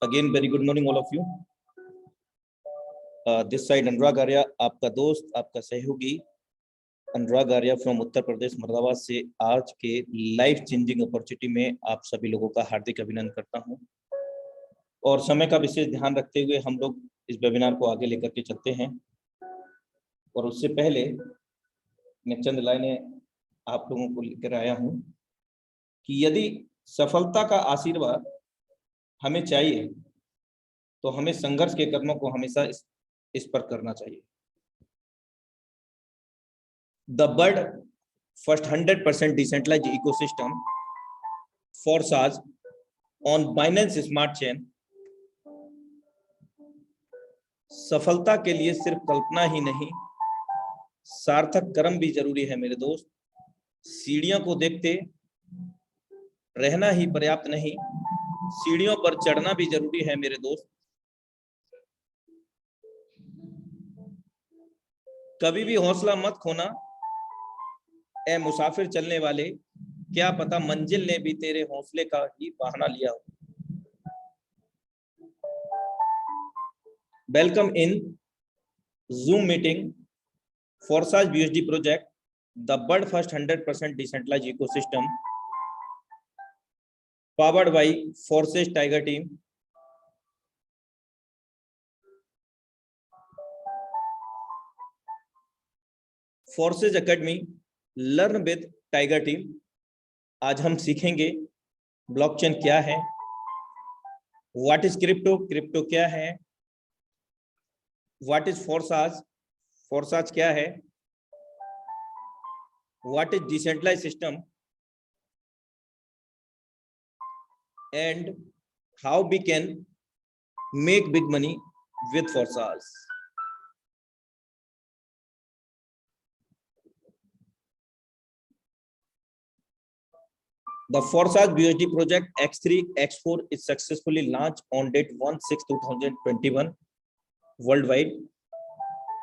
Again, very good morning, all of you. This side अनुराग आर्या, आपका दोस्त, आपका सहयोगी अनुराग आर्या फ्रॉम उत्तर प्रदेश मुरादाबाद से आज के लाइफ चेंजिंग अपॉर्चुनिटी में आप सभी लोगों का हार्दिक अभिनंदन करता हूं। और समय का विशेष ध्यान रखते हुए हम लोग इस वेबिनार को आगे लेकर के चलते हैं। और उससे पहले मैं चंद लाइनें आप लोगों को लेकर आया हूं कि यदि सफलता का आशीर्वाद हमें चाहिए तो हमें संघर्ष के कर्मों को हमेशा इस पर करना चाहिए। The Bud first 100% decentralized ecosystem for SaaS on Binance Smart Chain। सफलता के लिए सिर्फ कल्पना ही नहीं, सार्थक कर्म भी जरूरी है मेरे दोस्त। सीढ़ियों को देखते रहना ही पर्याप्त नहीं, सीढ़ियों पर चढ़ना भी जरूरी है मेरे दोस्त। कभी भी हौसला मत खोना ए मुसाफिर चलने वाले, क्या पता मंजिल ने भी तेरे हौसले का ही बहाना लिया हो। Welcome in Zoom meeting Forsage BUSD project, the Bud first 100% decentralized ecosystem powered by Forsage Tiger team। Forsage Academy learn with tiger team. आज हम सीखेंगे ब्लॉकचेन क्या है, व्हाट इज क्रिप्टो, क्रिप्टो क्या है, व्हाट इज फोरसाज, फोरसाज क्या है, what is decentralised system and how we can make big money with Forsage. The Forsage BUSD project X3 X4 is successfully launched on date 1/6/2021 worldwide।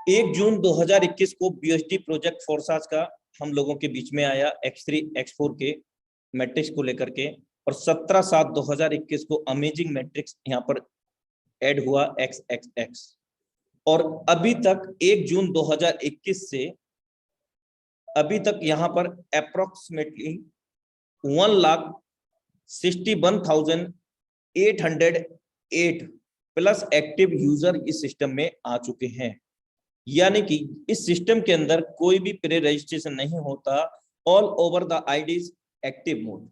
1 जून 2021 को BUSD project फोरसाज का हम लोगों के बीच में आया X3 X4 के मैट्रिक्स को लेकर के, और 17/7/2021 को अमेजिंग मैट्रिक्स यहाँ पर ऐड हुआ XXX। और अभी तक 1 जून 2021 से अभी तक यहाँ पर अप्रोक्सीमेटली 1,61,808 प्लस एक्टिव यूजर इस सिस्टम में आ चुके हैं। यानी कि इस सिस्टम के अंदर कोई भी प्री रजिस्ट्रेशन नहीं होता, all over the IDs active mode.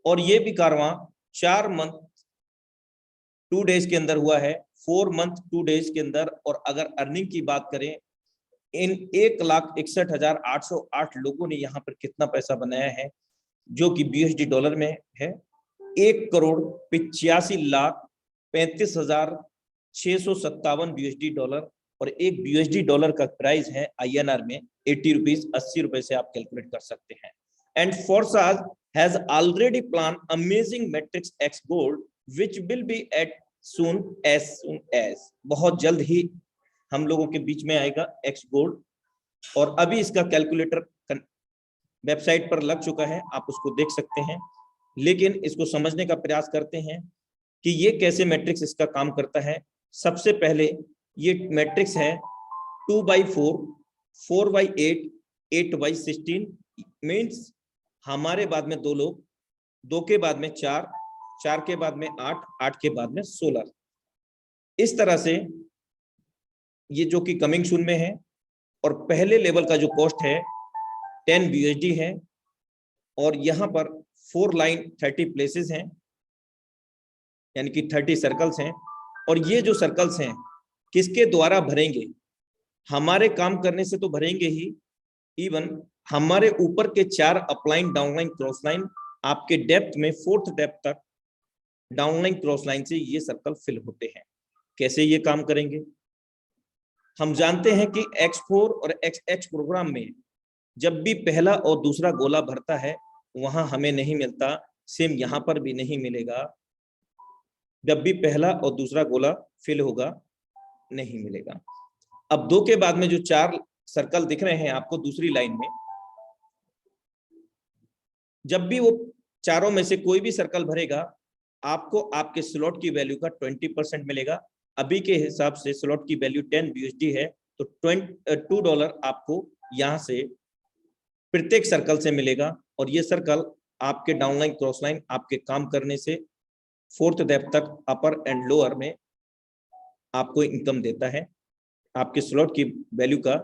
और ये भी कारवां 4 मंथ 2 डेज के अंदर हुआ है, 4 मंथ 2 डेज के अंदर। और अगर अर्निंग की बात करें, इन 1,61,808 लोगों ने यहाँ पर कितना पैसा बनाया है, जो कि BUSD डॉलर में है 1,35,35,657 BUSD डॉलर। और एक BUSD डॉलर का प्राइस है INR में 80 रुपीज, 80 रुपए से आप कैलकुलेट कर सकते हैं। And Forsage has already plan amazing matrix X gold which will be at soon as बहुत जल्द ही हम लोगों के बीच में आएगा X गोल्ड। और अभी इसका कैलकुलेटर वेबसाइट पर लग चुका है, आप उसको देख सकते हैं। लेकिन इसको समझने का प्रयास करते हैं कि ये कैसे मैट्रिक्स इसका काम करता है। सबसे पहले ये मैट्रिक्स है 2/4, 4/8, 8/16 मीन्स हमारे बाद में 2 लोग, 2 के बाद में 4, 4 के बाद में 8, 8 के बाद में 16। इस तरह से ये जो कि कमिंग सून में है। और पहले लेवल का जो कॉस्ट है 10 BUSD है। और यहाँ पर 4 लाइन 30 प्लेसेस हैं, यानी कि 30 सर्कल्स हैं। और ये जो सर्कल्स हैं किसके द्वारा भरेंगे, हमारे काम करने से तो भरेंगे ही, इवन हमारे ऊपर के 4 अपलाइन, डाउनलाइन, क्रॉसलाइन, आपके डेप्थ में 4th डेप्थ तक डाउनलाइन, क्रॉसलाइन से ये सर्कल फिल होते हैं। कैसे ये काम करेंगे, हम जानते हैं कि X4 और XX प्रोग्राम में जब भी पहला और दूसरा गोला भरता है वहां हमें नहीं मिलता, सेम यहां पर भी नहीं मिलेगा। जब भी पहला और दूसरा गोला फिल होगा नहीं मिलेगा। अब 2 के बाद में जो 4 सर्कल दिख रहे हैं आपको दूसरी लाइन में, जब भी वो चारों में से कोई भी सर्कल भरेगा आपको आपके स्लॉट की वैल्यू का 20% मिलेगा। अभी के हिसाब से स्लॉट की वैल्यू 10 BUSD है, तो $2 आपको यहाँ से प्रत्येक सर्कल से मिलेगा। और ये सर्कल आपके डाउनलाइन क्रॉस लाइन आपके काम करने से 4th डेप्थ तक अपर एंड लोअर में आपको इनकम देता है, आपके स्लॉट की वैल्यू का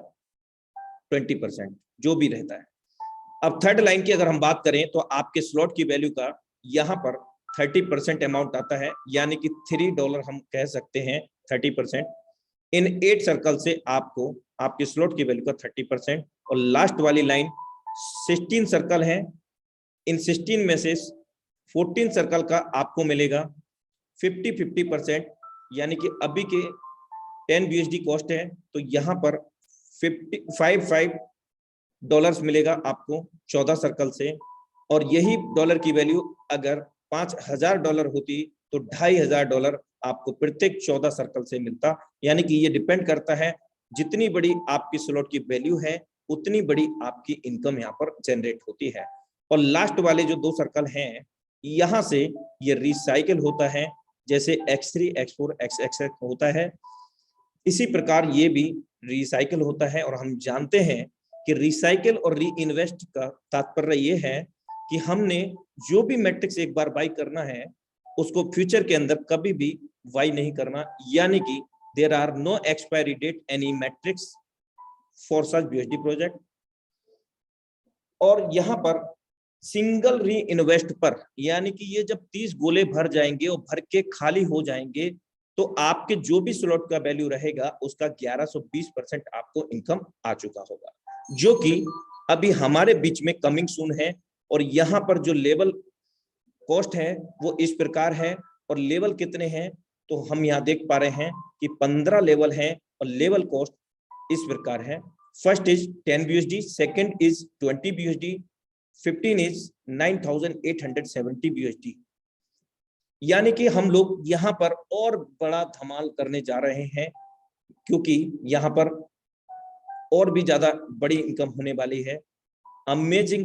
20% जो भी रहता है। अब थर्ड लाइन की अगर हम बात करें तो आपके स्लॉट की वैल्यू का यहाँ पर 30% अमाउंट आता है, यानी कि $3 हम कह सकते हैं 30%। इन 8 सर्कल से आपको आपके स्लॉट की वैल्यू का 30%। और लास्ट वाली लाइन 16 सर्कल है, इन 16 में से 14 सर्कल का आपको मिलेगा 50-50%, यानी कि अभी के 10 BUSD कॉस्ट है, तो यहाँ पर $55 मिलेगा आपको 14 सर्कल से। और यही डॉलर की वैल्यू अगर $5000 होती तो $2500 आपको प्रत्येक 14 सर्कल से मिलता। यानी कि ये डिपेंड करता है, जितनी बड़ी आपकी स्लॉट की वैल्यू है उतनी बड़ी आपकी इनकम यहाँ पर जनरेट होती है। और लास्ट वाले जो 2 सर्कल हैं, यहाँ से ये रिसाइकिल होता है, जैसे X3, X4, XX होता है, इसी प्रकार ये भी रिसाइकिल होता है। और हम जानते हैं कि रिसाइकिल और री इन्वेस्ट का तात्पर्य ये है कि हमने जो भी मैट्रिक्स एक बार बाई करना है उसको फ्यूचर के अंदर कभी भी बाई नहीं करना, यानी कि there are no expiry date any matrix for such BUSD project. और यहाँ पर सिंगल री इन्वेस्ट पर, यानी कि ये जब 30 गोले भर जाएंगे और भर के खाली हो जाएंगे तो आपके जो भी स्लॉट का वैल्यू रहेगा उसका 1120% आपको इनकम आ चुका होगा, जो कि अभी हमारे बीच में कमिंग सून है। और यहाँ पर जो लेवल कॉस्ट है वो इस प्रकार है, और लेवल कितने हैं तो हम यहाँ देख पा रहे हैं कि 15 लेवल हैं और लेवल कॉस्ट इस प्रकार है। First is 10 BUSD, second is 20 BUSD, 15 is 9870 BUSD। यानी कि हम लोग यहाँ पर और बड़ा धमाल करने जा रहे हैं, क्योंकि यहाँ पर और भी ज्यादा बड़ी इनकम होने वाली है। Amazing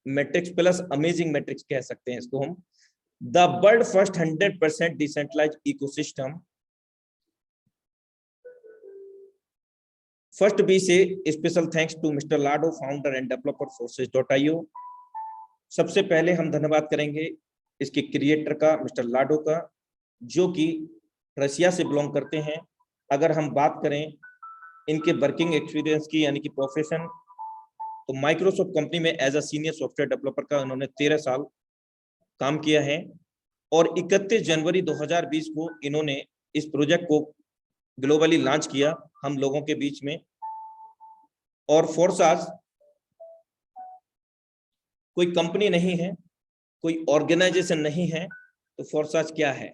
matrix plus amazing matrix कह सकते हैं इसको हम। The world first 100% decentralised ecosystem. First बी से special thanks to mister Lado, founder and developer Forces.io। सबसे पहले हम धन्यवाद करेंगे इसके क्रिएटर का, मिस्टर लाडो का, जो कि रशिया से बिलोंग करते हैं। अगर हम बात करें इनके वर्किंग एक्सपीरियंस की, यानी कि प्रोफेशन, तो माइक्रोसॉफ्ट कंपनी में as a senior software developer का उन्होंने 13 साल काम किया है। और 31 जनवरी 2020 को इन्होंने इस प्रोजेक्ट को ग्लोबली लॉन्च किया हम लोगों के बीच में। और फोर्साज कोई कंपनी नहीं है, कोई ऑर्गेनाइजेशन नहीं है, तो फोर्साज क्या है?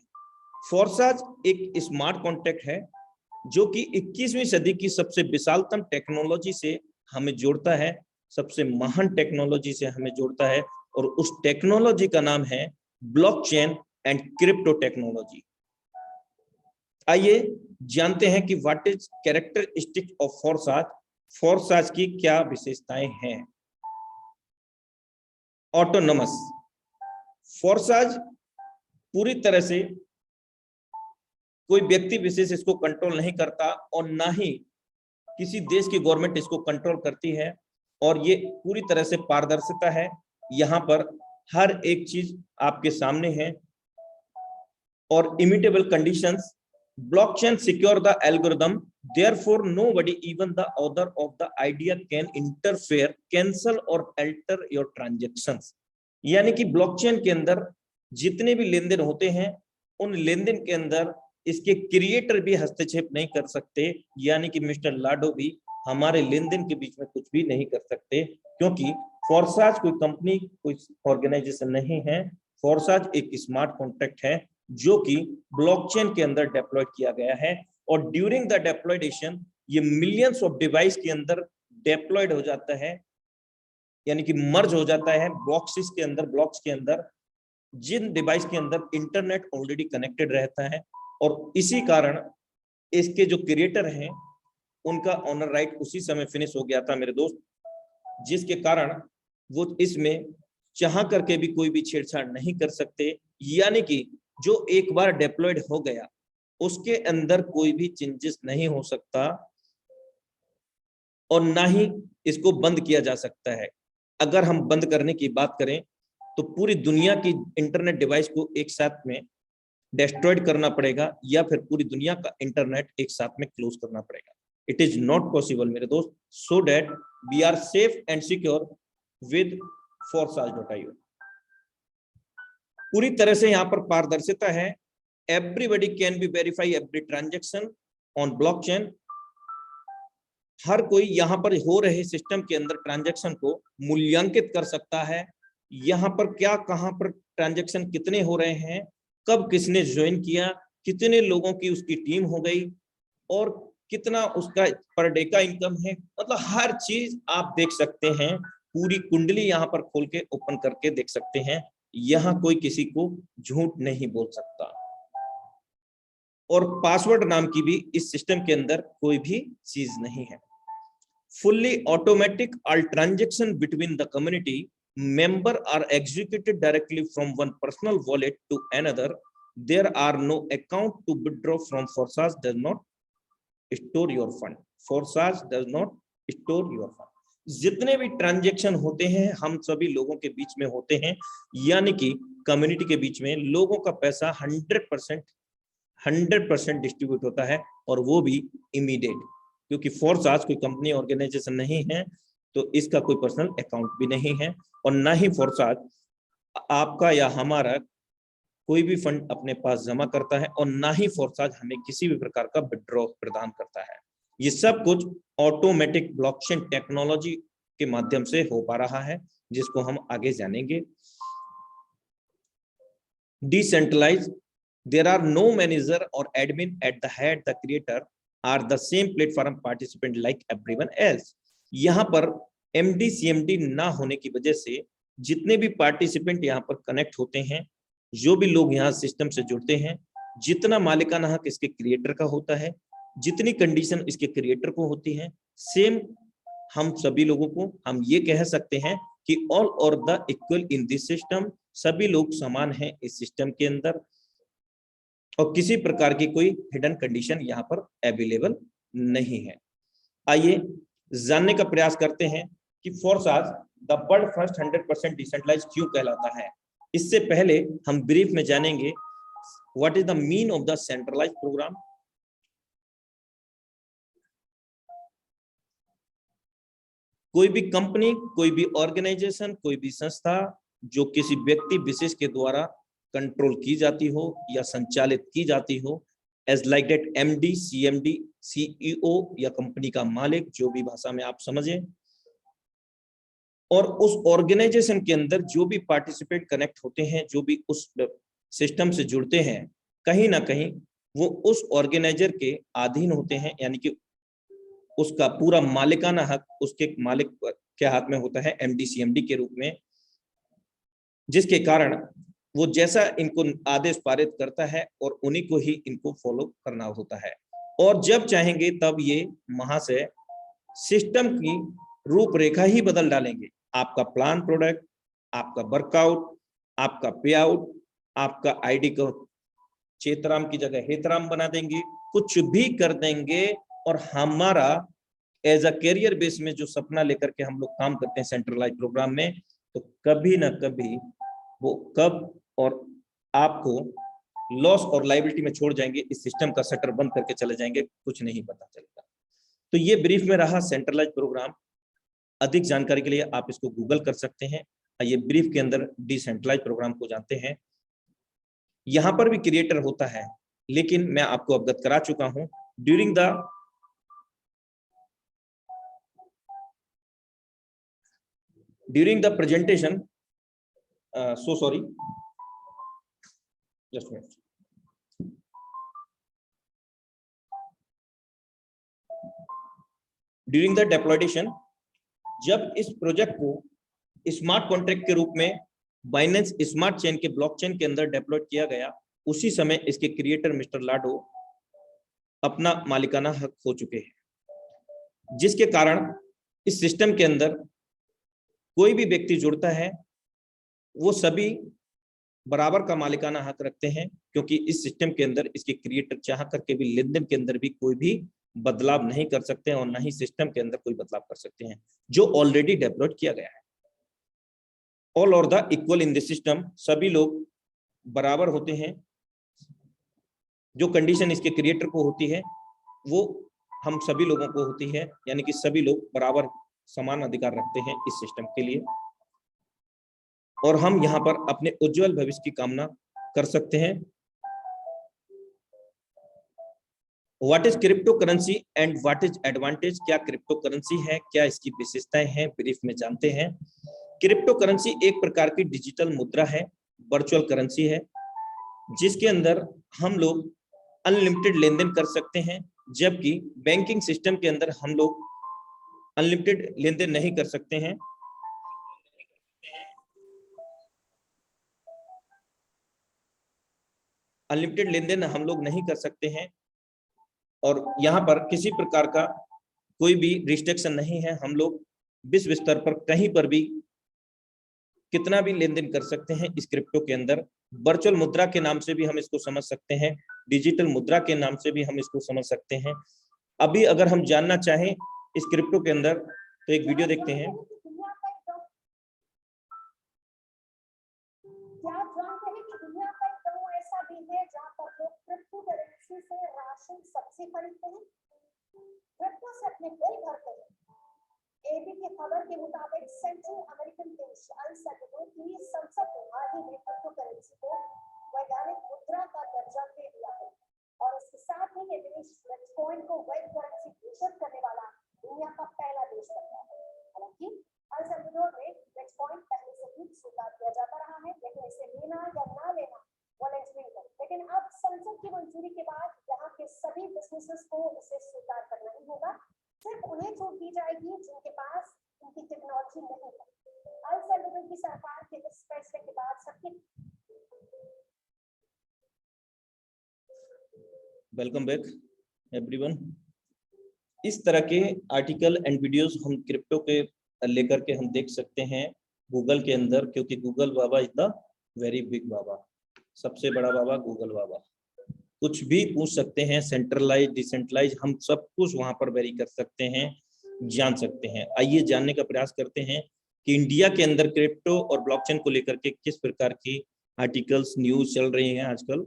फोर्साज एक स्मार्ट कॉन्ट्रैक्ट है जो कि 21वीं सदी की सबसे विशालतम टेक्नोलॉजी से हमें जोड़ता है, सबसे महान टेक्नोलॉजी से हमें जोड़ता है। और उस टेक्नोलॉजी का नाम है ब्लॉकचेन एंड क्रिप्टो टेक्नोलॉजी। आइए जानते हैं कि what is characteristic of Forsage, Forsage की क्या विशेषताएं हैं। ऑटोनोमस, फोर्साज पूरी तरह से कोई व्यक्ति विशेष इसको कंट्रोल नहीं करता और ना ही किसी देश की गवर्नमेंट इसको कंट्रोल करती है। और ये पूरी तरह से पारदर्शिता है, यहाँ पर हर एक चीज आपके सामने है। और immutable conditions, blockchain secure the algorithm, therefore nobody, even the author of the idea, can interfere, cancel or alter your transactions। यानी कि ब्लॉकचेन के अंदर जितने भी लेन देन होते हैं उन लेन देन के अंदर इसके क्रिएटर भी हस्तक्षेप नहीं कर सकते, यानी कि मिस्टर लाडो भी हमारे लेन देन के बीच में कुछ भी नहीं कर सकते, क्योंकि फोर्साज कोई कंपनी, कोई ऑर्गेनाइजेशन नहीं है। फोर्साज एक स्मार्ट कॉन्ट्रैक्ट है जो कि ब्लॉकचेन के अंदर डेप्लॉयड किया गया है। और ड्यूरिंग द डेप्लॉयडेशन ये मिलियंस ऑफ डिवाइस के अंदर डेप्लॉयड हो जाता है, यानी कि मर्ज हो जाता है बॉक्सेस के अंदर, ब्लॉक्स के अंदर, जिन डिवाइस के अंदर इंटरनेट ऑलरेडी कनेक्टेड रहता है। और इसी कारण इसके जो क्रिएटर हैं उनका ऑनर राइट उसी समय फिनिश हो गया था मेरे दोस्त, जिसके कारण वो इसमें चाह करके भी कोई भी छेड़छाड़ नहीं कर सकते। यानी कि जो एक बार डिप्लॉयड हो गया उसके अंदर कोई भी चेंजेस नहीं हो सकता और ना ही इसको बंद किया जा सकता है। अगर हम बंद करने की बात करें तो पूरी दुनिया की इंटरनेट डिवाइस को एक साथ में डिस्ट्रॉयड करना पड़ेगा या फिर पूरी दुनिया का इंटरनेट एक साथ में क्लोज करना पड़ेगा। इट इज नॉट पॉसिबल मेरे दोस्त, so that we are safe and secure with forsage.io। पूरी तरह से यहाँ पर पारदर्शिता है। Everybody can be verify every transaction on blockchain. हर कोई यहाँ पर हो रहे सिस्टम के अंदर ट्रांजेक्शन को मूल्यांकित कर सकता है। यहाँ पर क्या, कहाँ पर ट्रांजेक्शन कितने हो रहे हैं, कब किसने ज्वाइन किया, कितने लोगों की उसकी टीम हो गई और कितना उसका पर डे का इनकम है, मतलब हर चीज आप देख सकते हैं। पूरी कुंडली यहाँ पर खोल के ओपन करके देख सकते हैं। यहाँ कोई किसी को झूठ नहीं बोल सकता और पासवर्ड नाम की भी इस सिस्टम के अंदर कोई भी चीज नहीं है। Fully automatic, all transaction between the community member are executed directly from one personal wallet to another. There are no account to withdraw from. Forsage does not store your fund. Forsage does not store your fund. जितने भी transaction होते हैं हम सभी लोगों के बीच में होते हैं, यानी कि कम्युनिटी के बीच में लोगों का पैसा 100% डिस्ट्रीब्यूट होता है और वो भी इमीडिएट, क्योंकि forsage कोई कंपनी ऑर्गेनाइजेशन नहीं है तो इसका कोई पर्सनल अकाउंट भी नहीं है और ना ही forsage आपका या हमारा कोई भी फंड अपने पास जमा करता है और ना ही forsage हमें किसी भी प्रकार का विड्रॉ प्रदान करता है। ये सब कुछ ऑटोमेटिक ब्लॉकचेन टेक्नोलॉजी के माध्यम से हो पा रहा है, जिसको हम आगे जानेंगे। Decentralize, there are no manager or admin at the head. The creator are the same platform participant like everyone else. यहाँ पर MD CMD ना होने की वजह से जितने भी पार्टिसिपेंट यहाँ पर कनेक्ट होते हैं, जो भी लोग यहाँ सिस्टम से जुड़ते हैं, जितना मालिकाना हक इसके क्रिएटर का होता है, जितनी कंडीशन इसके क्रिएटर को होती है, सेम हम सभी लोगों को हम ये कह सकते हैं कि ऑल और the equal in this system. सभी लोग समान हैं इस सिस्टम के अंदर और किसी प्रकार की कोई हिडन कंडीशन यहाँ पर अवेलेबल नहीं है। आइए जानने का प्रयास करते हैं कि forsage the world first 100% decentralized क्यों कहलाता है। इससे पहले हम ब्रीफ में जानेंगे what is the mean of the centralized program. कोई भी कंपनी, कोई भी ऑर्गेनाइजेशन, कोई भी संस्था जो किसी व्यक्ति विशेष के द्वारा कंट्रोल की जाती हो या संचालित की जाती हो, as like that MD CMD CEO या कंपनी का मालिक, जो भी भाषा में आप समझें, और उस ऑर्गेनाइजेशन के अंदर जो भी पार्टिसिपेट कनेक्ट होते हैं, जो भी उस सिस्टम से जुड़ते हैं, कहीं ना कहीं वो उस ऑर्गेनाइजर के अधीन होते हैं, यानी कि उसका पूरा मालिकाना हक उसके मालिक के हाथ में होता है MD CMD के रूप में, जिसके कारण वो जैसा इनको आदेश पारित करता है और उन्हीं को ही इनको फॉलो करना होता है। और जब चाहेंगे तब ये महाशय सिस्टम की रूपरेखा ही बदल डालेंगे। आपका प्लान प्रोडक्ट, आपका वर्कआउट, आपका पे आउट, आपका ID को चेतराम की जगह हेतराम बना देंगे, कुछ भी कर देंगे। और हमारा एज अ कैरियर बेस में जो सपना लेकर के हम लोग काम करते हैं सेंट्रलाइज प्रोग्राम में, तो कभी ना कभी वो कब और आपको लॉस और लायबिलिटी में छोड़ जाएंगे, इस सिस्टम का शटर बंद करके चले जाएंगे, कुछ नहीं पता चलेगा। तो ये ब्रीफ में रहा सेंट्रलाइज प्रोग्राम। अधिक जानकारी के लिए आप इसको गूगल कर सकते हैं। ये ब्रीफ के अंदर डिसेंट्रलाइज प्रोग्राम को जानते हैं। यहाँ पर भी क्रिएटर होता है, लेकिन मैं आपको अवगत करा चुका हूं during the presentation. so sorry, just a minute. During the deployment, जब इस प्रोजेक्ट को स्मार्ट कॉन्ट्रैक्ट के रूप में बाइनेंस स्मार्ट चेन के ब्लॉकचेन के अंदर डेप्लॉय किया गया, उसी समय इसके क्रिएटर मिस्टर लाडो अपना मालिकाना हक खो चुके हैं, जिसके कारण इस सिस्टम के अंदर कोई भी व्यक्ति जुड़ता है वो सभी बराबर का मालिकाना हक रखते हैं, क्योंकि इस सिस्टम के अंदर इसके क्रिएटर चाह करके भी लेन देन के अंदर भी कोई भी बदलाव नहीं कर सकते हैं और ना ही सिस्टम के अंदर कोई बदलाव कर सकते हैं जो ऑलरेडी डेवलप किया गया है। All are the equal in the system, सभी लोग बराबर होते हैं। जो कंडीशन इसके क्रिएटर को होती है वो हम सभी लोगों को होती है, यानी कि सभी लोग बराबर समान अधिकार रखते हैं इस सिस्टम के लिए, और हम यहाँ पर अपने उज्जवल भविष्य की कामना कर सकते हैं। What is crypto currency and what is advantage, क्या क्रिप्टो करेंसी है, क्या इसकी विशेषताएं हैं, ब्रीफ में जानते हैं। क्रिप्टो करेंसी एक प्रकार की डिजिटल मुद्रा है, वर्चुअल करेंसी है, जिसके अंदर हम लोग अनलिमिटेड लेन देन कर सकते हैं, जबकि बैंकिंग सिस्टम के अंदर हम लोग अनलिमिटेड लेन देन नहीं कर सकते हैं। अनलिमिटेड लेन देन हम लोग नहीं कर सकते हैं और यहाँ पर किसी प्रकार का कोई भी रिस्ट्रिक्शन नहीं है। हम लोग विश्व स्तर पर कहीं पर भी कितना भी लेन देन कर सकते हैं इस क्रिप्टो के अंदर। वर्चुअल मुद्रा के नाम से भी हम इसको समझ सकते हैं, डिजिटल मुद्रा के नाम से भी हम इसको समझ सकते हैं। अभी अगर हम जानना चाहें इस क्रिप्टो के अंदर तो एक वीडियो देखते हैं। क्या आप जानते हैं कि दुनिया का एक गांव ऐसा भी है जहां पर लोग क्रिप्टो करेंसी से राशन सब्जी खरीदते हैं, क्रिप्टो से अपने बिल भरते हैं। एबी की खबर के मुताबिक सेंट्रल अमेरिकन देश अल सल्वाडोर की संसद ने हाल ही में क्रिप्टो करेंसी को वैधानिक मुद्रा का दर्जा दे दिया है और इसके साथ ही ये देश बिटकॉइन को वैध करेंसी घोषित करने वाला दुनिया का पहला देश बन गया है। हालांकि अल सल्वाडोर में बिटकॉइन पहले से ही स्वीकार किया जाता रहा है, लेकिन इसे लेना या ना लेना वॉलंटरी है। लेकिन अब संसद की मंजूरी के बाद यहाँ के सभी बिजनेसेस को इसे स्वीकार करना ही होगा। सिर्फ उन्हें छूट दी जाएगी जिनके पास उनकी टेक्नोलॉजी नहीं है। अल सल्वाडोर की सरकार के इस फैसले के बाद सबकी वेलकम बैक एवरीवन। इस तरह के आर्टिकल एंड वीडियोस हम क्रिप्टो के लेकर के हम देख सकते हैं गूगल के अंदर, क्योंकि गूगल बाबा इज द वेरी बिग बाबा, सबसे बड़ा बाबा गूगल बाबा। कुछ भी पूछ सकते हैं, सेंट्रलाइज डिसेंट्रलाइज, हम सब कुछ वहां पर वेरी कर सकते हैं, जान सकते हैं। आइए जानने का प्रयास करते हैं कि इंडिया के अंदर क्रिप्टो और ब्लॉकचेन को लेकर के किस प्रकार की आर्टिकल्स न्यूज चल रही हैं आजकल।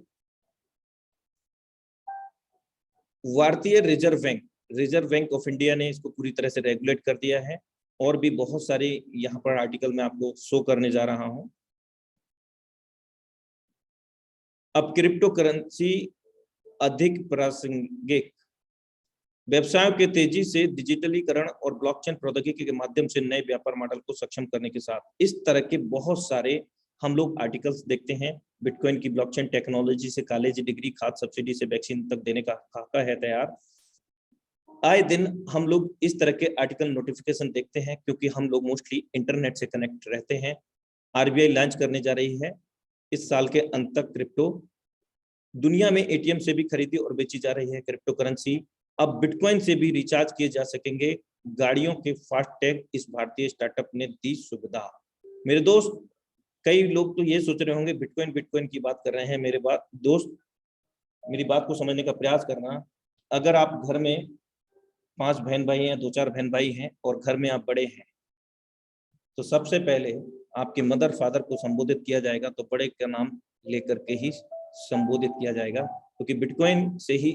भारतीय रिजर्व बैंक ऑफ इंडिया ने इसको पूरी तरह से रेगुलेट कर दिया है और भी बहुत सारे यहाँ पर आर्टिकल मैं आपको शो करने जा रहा हूं। अब क्रिप्टो करेंसी अधिक प्रासंगिक, व्यवसायों के तेजी से डिजिटलीकरण और ब्लॉकचेन प्रौद्योगिकी के माध्यम से नए व्यापार मॉडल को सक्षम करने के साथ इस तरह के बहुत सारे हम लोग आर्टिकल्स देखते हैं। बिटकॉइन की ब्लॉकचेन टेक्नोलॉजी से कॉलेज डिग्री, खाद्य सब्सिडी से वैक्सीन तक देने का खाका है तैयार। आए दिन हम लोग इस तरह के आर्टिकल नोटिफिकेशन देखते हैं, क्योंकि हम लोग मोस्टली इंटरनेट से कनेक्ट रहते हैं। आरबीआई लॉन्च करने जा रही है इस साल के अंत तक क्रिप्टो। दुनिया में एटीएम से भी खरीदी और बेची जा रही है क्रिप्टो करेंसी। अब बिटकॉइन से भी रिचार्ज किए जा सकेंगे। गाड़ियों के फास्ट टैग इस भारतीय स्टार्टअप ने दी सुविधा। मेरे दोस्त, कई लोग तो ये सोच रहे होंगे बिटकॉइन की बात कर रहे हैं। मेरे दोस्त, मेरी बात को समझने का प्रयास करना। अगर आप घर में 5 बहन भाई हैं, 2-4 बहन भाई हैं और घर में आप बड़े हैं, तो सबसे पहले आपके मदर फादर को संबोधित किया जाएगा, तो बड़े का नाम लेकर के ही संबोधित किया जाएगा, क्योंकि बिटकॉइन से ही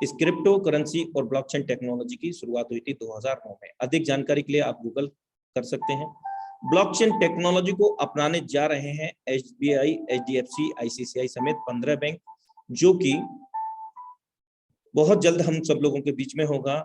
इस क्रिप्टो करेंसी और ब्लॉकचेन टेक्नोलॉजी की शुरुआत हुई थी 2009 में। अधिक जानकारी के लिए आप गूगल कर सकते हैं। ब्लॉकचेन टेक्नोलॉजी को अपनाने जा रहे हैं एसबीआई, एचडीएफसी, आईसीआईसीआई समेत 15 बैंक, जो कि बहुत जल्द हम सब लोगों के बीच में होगा।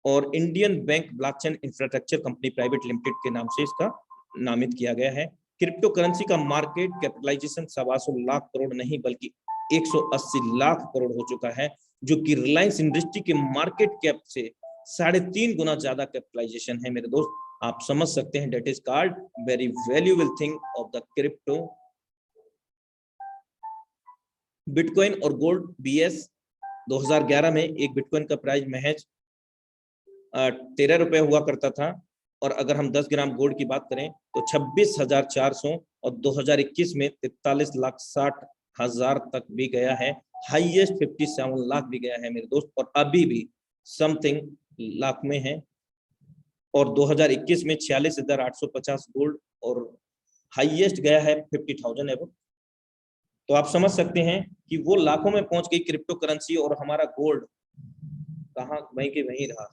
और Indian bank blockchain infrastructure company private limited के नाम से इसका नामित किया गया है। क्रिप्टो करेंसी का मार्केट कैपिटलाइजेशन 125 लाख करोड़ नहीं बल्कि 180 लाख करोड़ हो चुका है, जो कि रिलायंस इंडस्ट्री के मार्केट कैप से 3.5 गुना ज्यादा कैपिटलाइजेशन है। मेरे दोस्त, आप समझ सकते हैं, that is called very valuable thing of the crypto. Bitcoin और गोल्ड बीएस 2011 में एक बिटकॉइन का प्राइस महज 13 रुपए हुआ करता था। और अगर हम 10 ग्राम गोल्ड की बात करें तो 26,400 और 2021 में 43,60,000 तक भी गया है, हाईएस्ट 57 लाख भी गया है मेरे दोस्त, और अभी भी समथिंग लाख में है। और 2021 में 46,850 गोल्ड और हाईएस्ट गया है 50,000 एवं। तो आप समझ सकते हैं कि वो लाखों में पहुंच गई क्रिप्टो करेंसी, और हमारा गोल्ड कहाँ वहीं के वहीं रहा।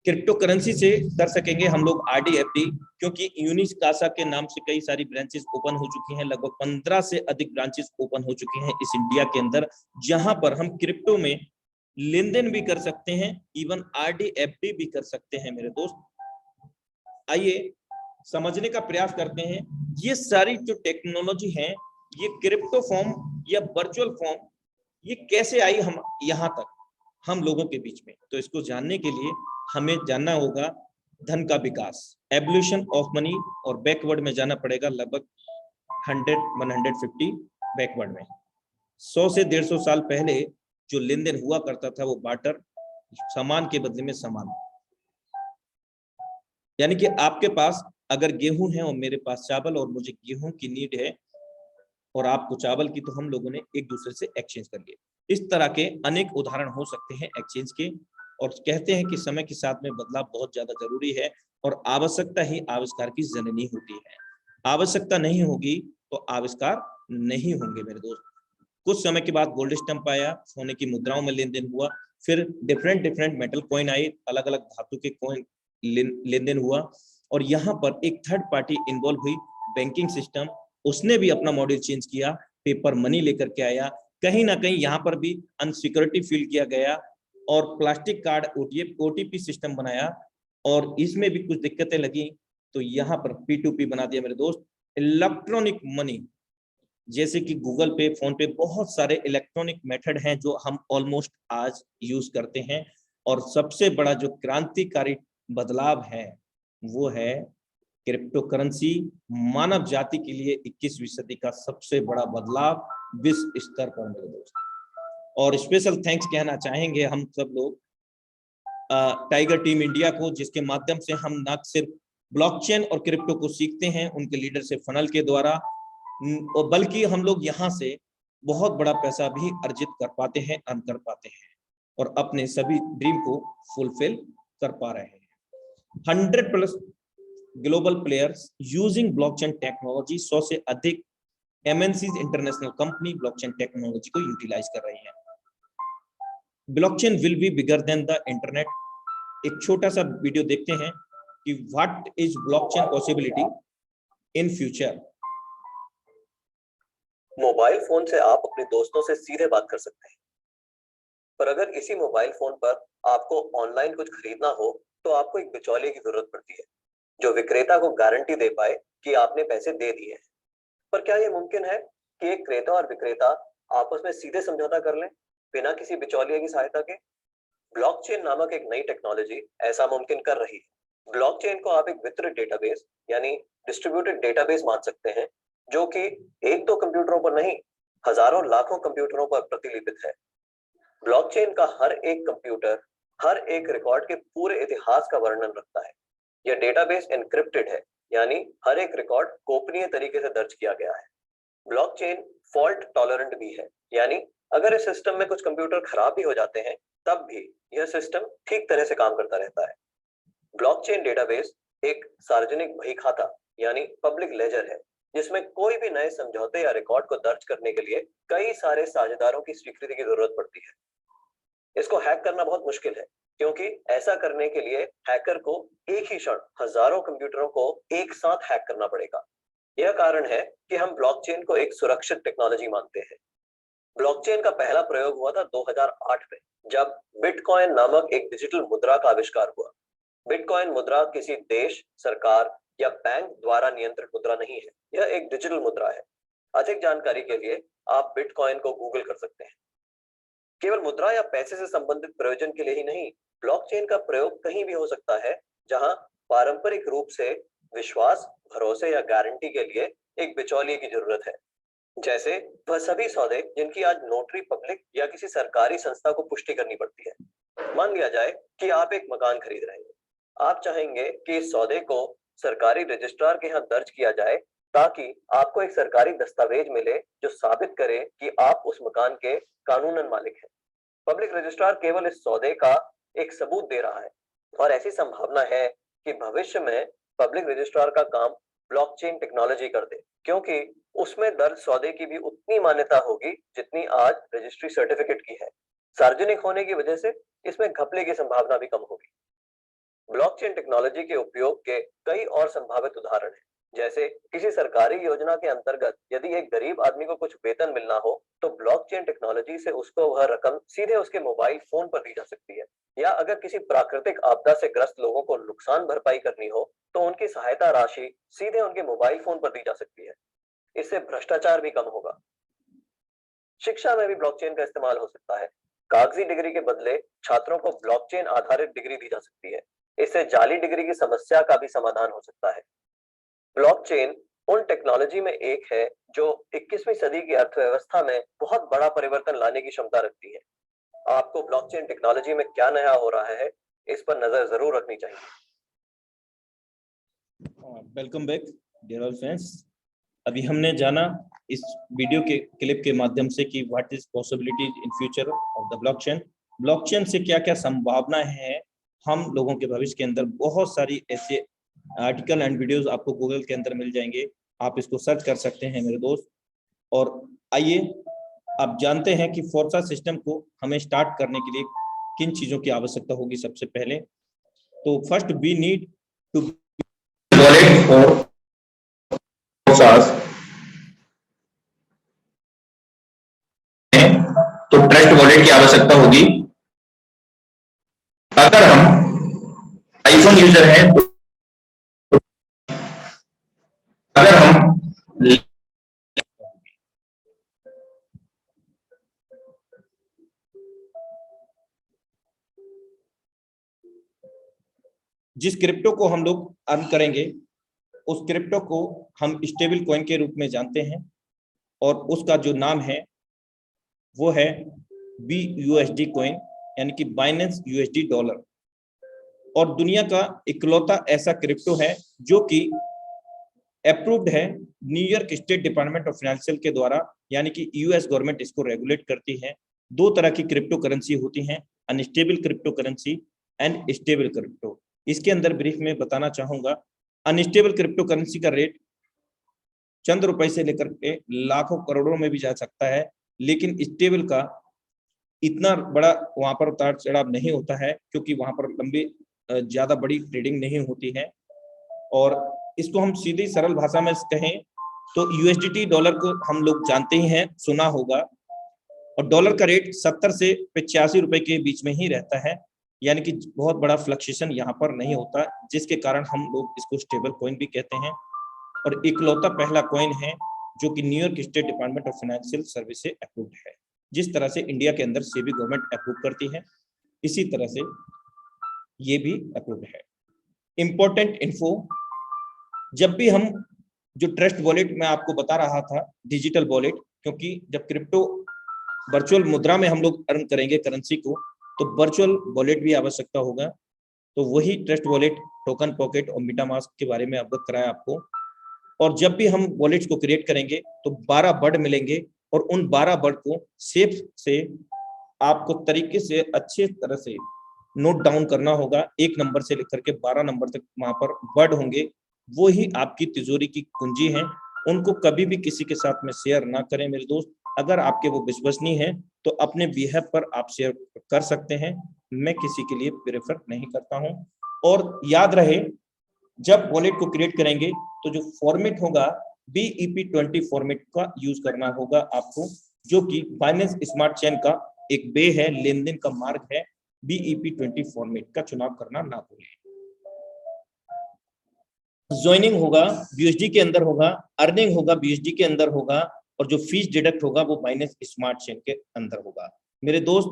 क्रिप्टो करेंसी से कर सकेंगे हम लोग आरडी/एफडी, क्योंकि यूनिस कासा के नाम से कई सारी ब्रांचेस ओपन हो चुकी हैं, लगभग 15 से अधिक ब्रांचेस ओपन हो चुकी हैं इस इंडिया के अंदर, जहां पर हम क्रिप्टो में लेन-देन भी कर सकते हैं, इवन आरडी/एफडी भी कर सकते हैं मेरे दोस्त। आइए समझने का प्रयास करते हैं, ये सारी जो टेक्नोलॉजी है, ये क्रिप्टो फॉर्म या वर्चुअल फॉर्म, ये कैसे आई हम यहाँ तक हम लोगों के बीच में। तो इसको जानने के लिए हमें जानना होगा धन का विकास, एवोल्यूशन ऑफ मनी, और बैकवर्ड में जाना पड़ेगा लगभग 100-150 बैकवर्ड में। 100 से 150 साल पहले जो लेन देन हुआ करता था वो बार्टर, सामान के बदले में सामान, यानी कि आपके पास अगर गेहूं है और मेरे पास चावल, और मुझे गेहूं की नीड है और आपको चावल की, तो हम लोगों ने एक दूसरे से एक्सचेंज कर लिया। इस तरह के अनेक उदाहरण हो सकते हैं एक्सचेंज के, और कहते हैं कि समय के साथ में बदलाव बहुत ज्यादा जरूरी है, और आवश्यकता ही आविष्कार की जननी होती है। आवश्यकता नहीं होगी तो आविष्कार नहीं होंगे मेरे दोस्त। कुछ समय के बाद गोल्ड स्टम्प आया, सोने की मुद्राओं में लेन देन हुआ, फिर डिफरेंट मेटल कॉइन आए, अलग अलग धातु के कॉइन लेन देन हुआ, और यहाँ पर एक थर्ड पार्टी इन्वॉल्व हुई, बैंकिंग सिस्टम, उसने भी अपना मॉडल चेंज किया, पेपर मनी लेकर के आया, कहीं ना कहीं यहाँ पर भी अनसिक्योरिटी फील किया गया, और प्लास्टिक कार्ड ओटीपी सिस्टम बनाया, और इसमें भी कुछ दिक्कतें लगी, तो यहाँ पर P2P बना दिया मेरे दोस्त। इलेक्ट्रॉनिक मनी, जैसे कि गूगल पे, फोन पे, बहुत सारे इलेक्ट्रॉनिक मेथड हैं जो हम ऑलमोस्ट आज यूज करते हैं, और सबसे बड़ा जो क्रांतिकारी बदलाव है वो है क्रिप्टो करेंसी। मानव जाति के लिए 21वीं सदी का सबसे बड़ा बदलाव विश्व स्तर पर मेरे दोस्त। और स्पेशल थैंक्स कहना चाहेंगे हम सब लोग टाइगर टीम इंडिया को, जिसके माध्यम से हम न सिर्फ ब्लॉकचेन और क्रिप्टो को सीखते हैं उनके लीडरशिप फनल के द्वारा, बल्कि हम लोग यहाँ से बहुत बड़ा पैसा भी अर्जित कर पाते हैं, अर्न कर पाते हैं, और अपने सभी ड्रीम को फुलफिल कर पा रहे हैं। 100+ global players using blockchain technology, 100 से अधिक MNCs international company blockchain technology को यूटिलाइज कर रही हैं। Blockchain will be bigger than the internet. एक छोटा सा वीडियो देखते हैं कि what is blockchain possibility in future. Mobile phone से आप अपने दोस्तों से सीधे बात कर सकते हैं, पर अगर इसी मोबाइल फोन पर आपको ऑनलाइन कुछ खरीदना हो तो आपको एक बिचौलिए की जरूरत पड़ती है, जो विक्रेता को गारंटी दे पाए कि आपने पैसे दे दिए हैं। पर क्या यह मुमकिन है कि एक क्रेता और विक्रेता आपस में सीधे समझौता कर लें बिना किसी बिचौलिए की सहायता के? ब्लॉकचेन नामक एक नई टेक्नोलॉजी ऐसा मुमकिन कर रही है। ब्लॉकचेन को आप एक वितरित डेटाबेस यानी डिस्ट्रीब्यूटेड डेटाबेस मान सकते हैं, जो कि एक दो कंप्यूटरों पर नहीं, हजारों लाखों कंप्यूटरों पर प्रतिलिपित है। ब्लॉकचेन का हर एक कंप्यूटर हर एक रिकॉर्ड के पूरे इतिहास का वर्णन रखता है। यह डेटाबेस एन्क्रिप्टेड है, यानी हर एक रिकॉर्ड गोपनीय तरीके से दर्ज किया गया है। ब्लॉकचेन फॉल्ट टॉलरेंट भी है, यानी अगर इस सिस्टम में कुछ कंप्यूटर खराब भी हो जाते हैं तब भी यह सिस्टम ठीक तरह से काम करता रहता है। ब्लॉकचेन डेटाबेस एक सार्वजनिक बही खाता यानी पब्लिक लेजर है, जिसमें कोई भी नए समझौते या रिकॉर्ड को दर्ज करने के लिए कई सारे साझेदारों की स्वीकृति की जरूरत पड़ती है। इसको हैक करना बहुत मुश्किल है, क्योंकि ऐसा करने के लिए हैकर को एक ही क्षण हजारों कंप्यूटरों को एक साथ हैक करना पड़ेगा। यह कारण है कि हम ब्लॉकचेन को एक सुरक्षित टेक्नोलॉजी मानते हैं। ब्लॉकचेन का पहला प्रयोग हुआ था 2008 में, जब बिटकॉइन नामक एक डिजिटल मुद्रा का आविष्कार हुआ। बिटकॉइन मुद्रा किसी देश, सरकार या बैंक द्वारा नियंत्रित मुद्रा नहीं है, यह एक डिजिटल मुद्रा है। अधिक जानकारी के लिए आप बिटकॉइन को गूगल कर सकते हैं। केवल मुद्रा या पैसे से संबंधित प्रयोजन के लिए ही नहीं, ब्लॉकचेन का प्रयोग कहीं भी हो सकता है जहां पारंपरिक रूप से विश्वास, भरोसे या गारंटी के लिए एक बिचौलिए की जरूरत है। जैसे वह सभी सौदे जिनकी आज नोटरी पब्लिक या किसी सरकारी संस्था को पुष्टि करनी पड़ती है। मान लिया जाए कि आप एक मकान खरीद रहे हैं। आप चाहेंगे कि इस सौदे को सरकारी रजिस्ट्रार के यहाँ दर्ज किया जाए ताकि आपको एक सरकारी दस्तावेज मिले जो साबित करे कि आप उस मकान के कानूनन मालिक हैं। पब्लिक रजिस्ट्रार केवल इस सौदे का एक सबूत दे रहा है और ऐसी संभावना है कि भविष्य में पब्लिक रजिस्ट्रार का काम ब्लॉकचेन टेक्नोलॉजी कर दे, क्योंकि उसमें दर्ज सौदे की भी उतनी मान्यता होगी जितनी आज रजिस्ट्री सर्टिफिकेट की है। सार्वजनिक होने की वजह से इसमें घपले की संभावना भी कम होगी। ब्लॉकचेन टेक्नोलॉजी के उपयोग के कई और संभावित उदाहरण हैं, जैसे किसी सरकारी योजना के अंतर्गत यदि एक गरीब आदमी को कुछ वेतन मिलना हो तो ब्लॉकचेन टेक्नोलॉजी से उसको वह रकम सीधे उसके मोबाइल फोन पर दी जा सकती है। या अगर किसी प्राकृतिक आपदा से ग्रस्त लोगों को नुकसान भरपाई करनी हो तो उनकी सहायता राशि सीधे उनके मोबाइल फोन पर दी जा सकती है। इससे भ्रष्टाचार भी कम होगा। शिक्षा में भी ब्लॉकचेन का इस्तेमाल हो सकता है। कागजी डिग्री के बदले छात्रों को ब्लॉकचेन आधारित डिग्री दी जा सकती है। इससे जाली डिग्री की समस्या का भी समाधान हो सकता है। ब्लॉकचेन उन टेक्नोलॉजी में एक है जो 21वीं सदी की अर्थव्यवस्था में बहुत बड़ा परिवर्तन लाने की क्षमता रखती है। आपको ब्लॉकचेन टेक्नोलॉजी में क्या नया हो रहा है, इस पर नजर जरूर रखनी चाहिए। Welcome back dear all friends. अभी हमने जाना इस वीडियो के क्लिप के माध्यम से कि what is possibilities in future of the blockchain. Blockchain से क्या क्या संभावनाएं हैं हम लोगों के भविष्य के अंदर। बहुत सारी ऐसे आर्टिकल एंड वीडियोस आपको गूगल के अंदर मिल जाएंगे, आप इसको सर्च कर सकते हैं मेरे दोस्त। और आइए आप जानते हैं कि फोर्सा सिस्टम को हमें स्टार्ट करने के लिए किन चीजों की आवश्यकता होगी। सबसे पहले तो first we need to wallet for Forsage, तो ट्रस्ट वॉलेट की आवश्यकता होगी। अगर हम आईफोन यूजर हैं तो अगर हम जिस क्रिप्टो को हम लोग अर्न करेंगे उस क्रिप्टो को हम स्टेबल कॉइन के रूप में जानते हैं और उसका जो नाम है वो है BUSD कॉइन, यानी कि बाइनेंस USD डॉलर। और दुनिया का इकलौता ऐसा क्रिप्टो है जो कि अप्रूव्ड है New York state department of financial के द्वारा, यानी कि US गवर्नमेंट इसको रेगुलेट करती है। दो तरह की क्रिप्टो करेंसी होती हैं, unstable crypto currency and stable crypto. इसके अंदर ब्रीफ में बताना चाहूंगा, अनस्टेबल क्रिप्टो करेंसी का रेट चंद रुपए से लेकर के लाखों करोड़ों में भी जा सकता है, लेकिन स्टेबल का इतना बड़ा वहां पर उतार चढ़ाव नहीं होता है क्योंकि वहां पर लंबी ज्यादा बड़ी ट्रेडिंग नहीं होती है। और इसको हम सीधी सरल भाषा में कहें तो USDT डॉलर को हम लोग जानते ही हैं, सुना होगा। और डॉलर का रेट 70 से 85 रुपए के बीच में ही रहता है, यानी कि बहुत बड़ा फ्लक्चुएशन यहाँ पर नहीं होता, जिसके कारण हम लोग इसको स्टेबल कॉइन भी कहते हैं। और इकलौता पहला कॉइन है जो कि New York state department of financial service से अप्रूव्ड है। जिस तरह से इंडिया के अंदर सेबी गवर्नमेंट अप्रूव करती है, इसी तरह से ये भी अप्रूव्ड है। इंपॉर्टेंट इन्फो, जब भी हम जो ट्रस्ट वॉलेट मैं आपको बता रहा था डिजिटल वॉलेट, क्योंकि जब क्रिप्टो वर्चुअल मुद्रा में हम लोग अर्न करेंगे करेंसी को तो वर्चुअल वॉलेट भी आवश्यकता होगा। तो वही ट्रस्ट वॉलेट, टोकन पॉकेट और मेटामास्क के बारे में अवगत कराया आपको। और जब भी हम वॉलेट्स को क्रिएट करेंगे तो 12 वर्ड मिलेंगे और उन 12 वर्ड को सेफ से आपको तरीके से अच्छे तरह से नोट डाउन करना होगा। 1 नंबर से लेकर के 12 नंबर तक वहां पर वर्ड होंगे, वो ही आपकी तिजोरी की कुंजी है। उनको कभी भी किसी के साथ में शेयर ना करें मेरे दोस्त। अगर आपके वो विश्वसनीय है तो अपने बिहेव पर आप शेयर कर सकते हैं, मैं किसी के लिए प्रेफर नहीं करता हूं। और याद रहे, जब वॉलेट को क्रिएट करेंगे तो जो फॉर्मेट होगा BEP20 फॉर्मेट का यूज करना होगा आपको, जो कि बाइनेंस स्मार्ट चेन का एक वे है, लेन देन का मार्ग है। BEP20 फॉर्मेट का चुनाव करना ना भूलें। ज्वाइनिंग होगा BUSD के अंदर होगा, अर्निंग होगा BUSD के अंदर होगा, और जो फीस डिडक्ट होगा वो बाइनेंस स्मार्ट चेन के अंदर होगा। मेरे दोस्त,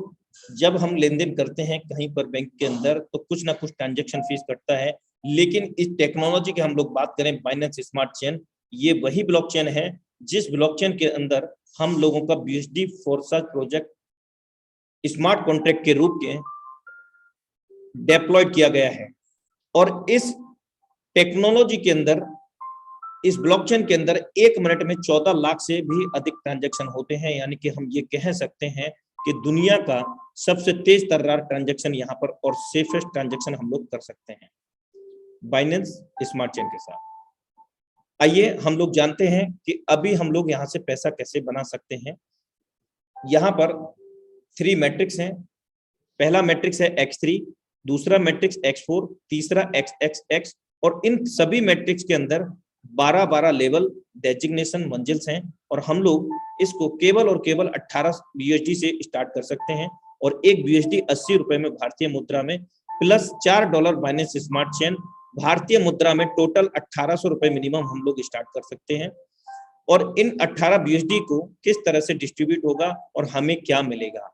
जब हम लेन देन करते हैं कहीं पर बैंक के अंदर तो कुछ ना कुछ ट्रांजैक्शन फीस कटता है, लेकिन इस टेक्नोलॉजी की हम लोग बात करें बाइनेंस स्मार्ट चेन, ये वही ब्लॉकचेन है जिस ब्लॉकचेन के अंदर हम लोगों का BUSD फोर्सा प्रोजेक्ट स्मार्ट कॉन्ट्रैक्ट के रूप के डेप्लॉयड किया गया है। और इस टेक्नोलॉजी के अंदर, इस ब्लॉकचेन के अंदर 1 मिनट में 14 लाख से भी अधिक ट्रांजैक्शन होते हैं, यानी कि हम ये कह सकते हैं कि दुनिया का सबसे तेज तर्रार ट्रांजैक्शन यहाँ पर और सेफेस्ट ट्रांजैक्शन हम लोग कर सकते हैं बाइनेंस स्मार्ट चेन के साथ। आइए हम लोग जानते हैं कि अभी हम लोग यहाँ से पैसा कैसे बना सकते हैं। यहाँ पर 3 मैट्रिक्स हैं। पहला मैट्रिक्स है X3, दूसरा मैट्रिक्स X4, तीसरा XXX, और इन सभी मैट्रिक्स के अंदर 12-12 लेवल डेजिग्नेशन मंजिल्स हैं, और हम लोग इसको केवल और केवल 18 USD से स्टार्ट कर सकते हैं, और एक USD 80 रुपए में भारतीय मुद्रा में, प्लस $4 बाइनेंस स्मार्ट चेन भारतीय मुद्रा में, टोटल 1800 रुपए मिनिमम हम लोग स्टार्ट कर सकते हैं। और इन 18 USD को किस तरह से डिस्ट्रीब्यूट होगा और हमें क्या मिलेगा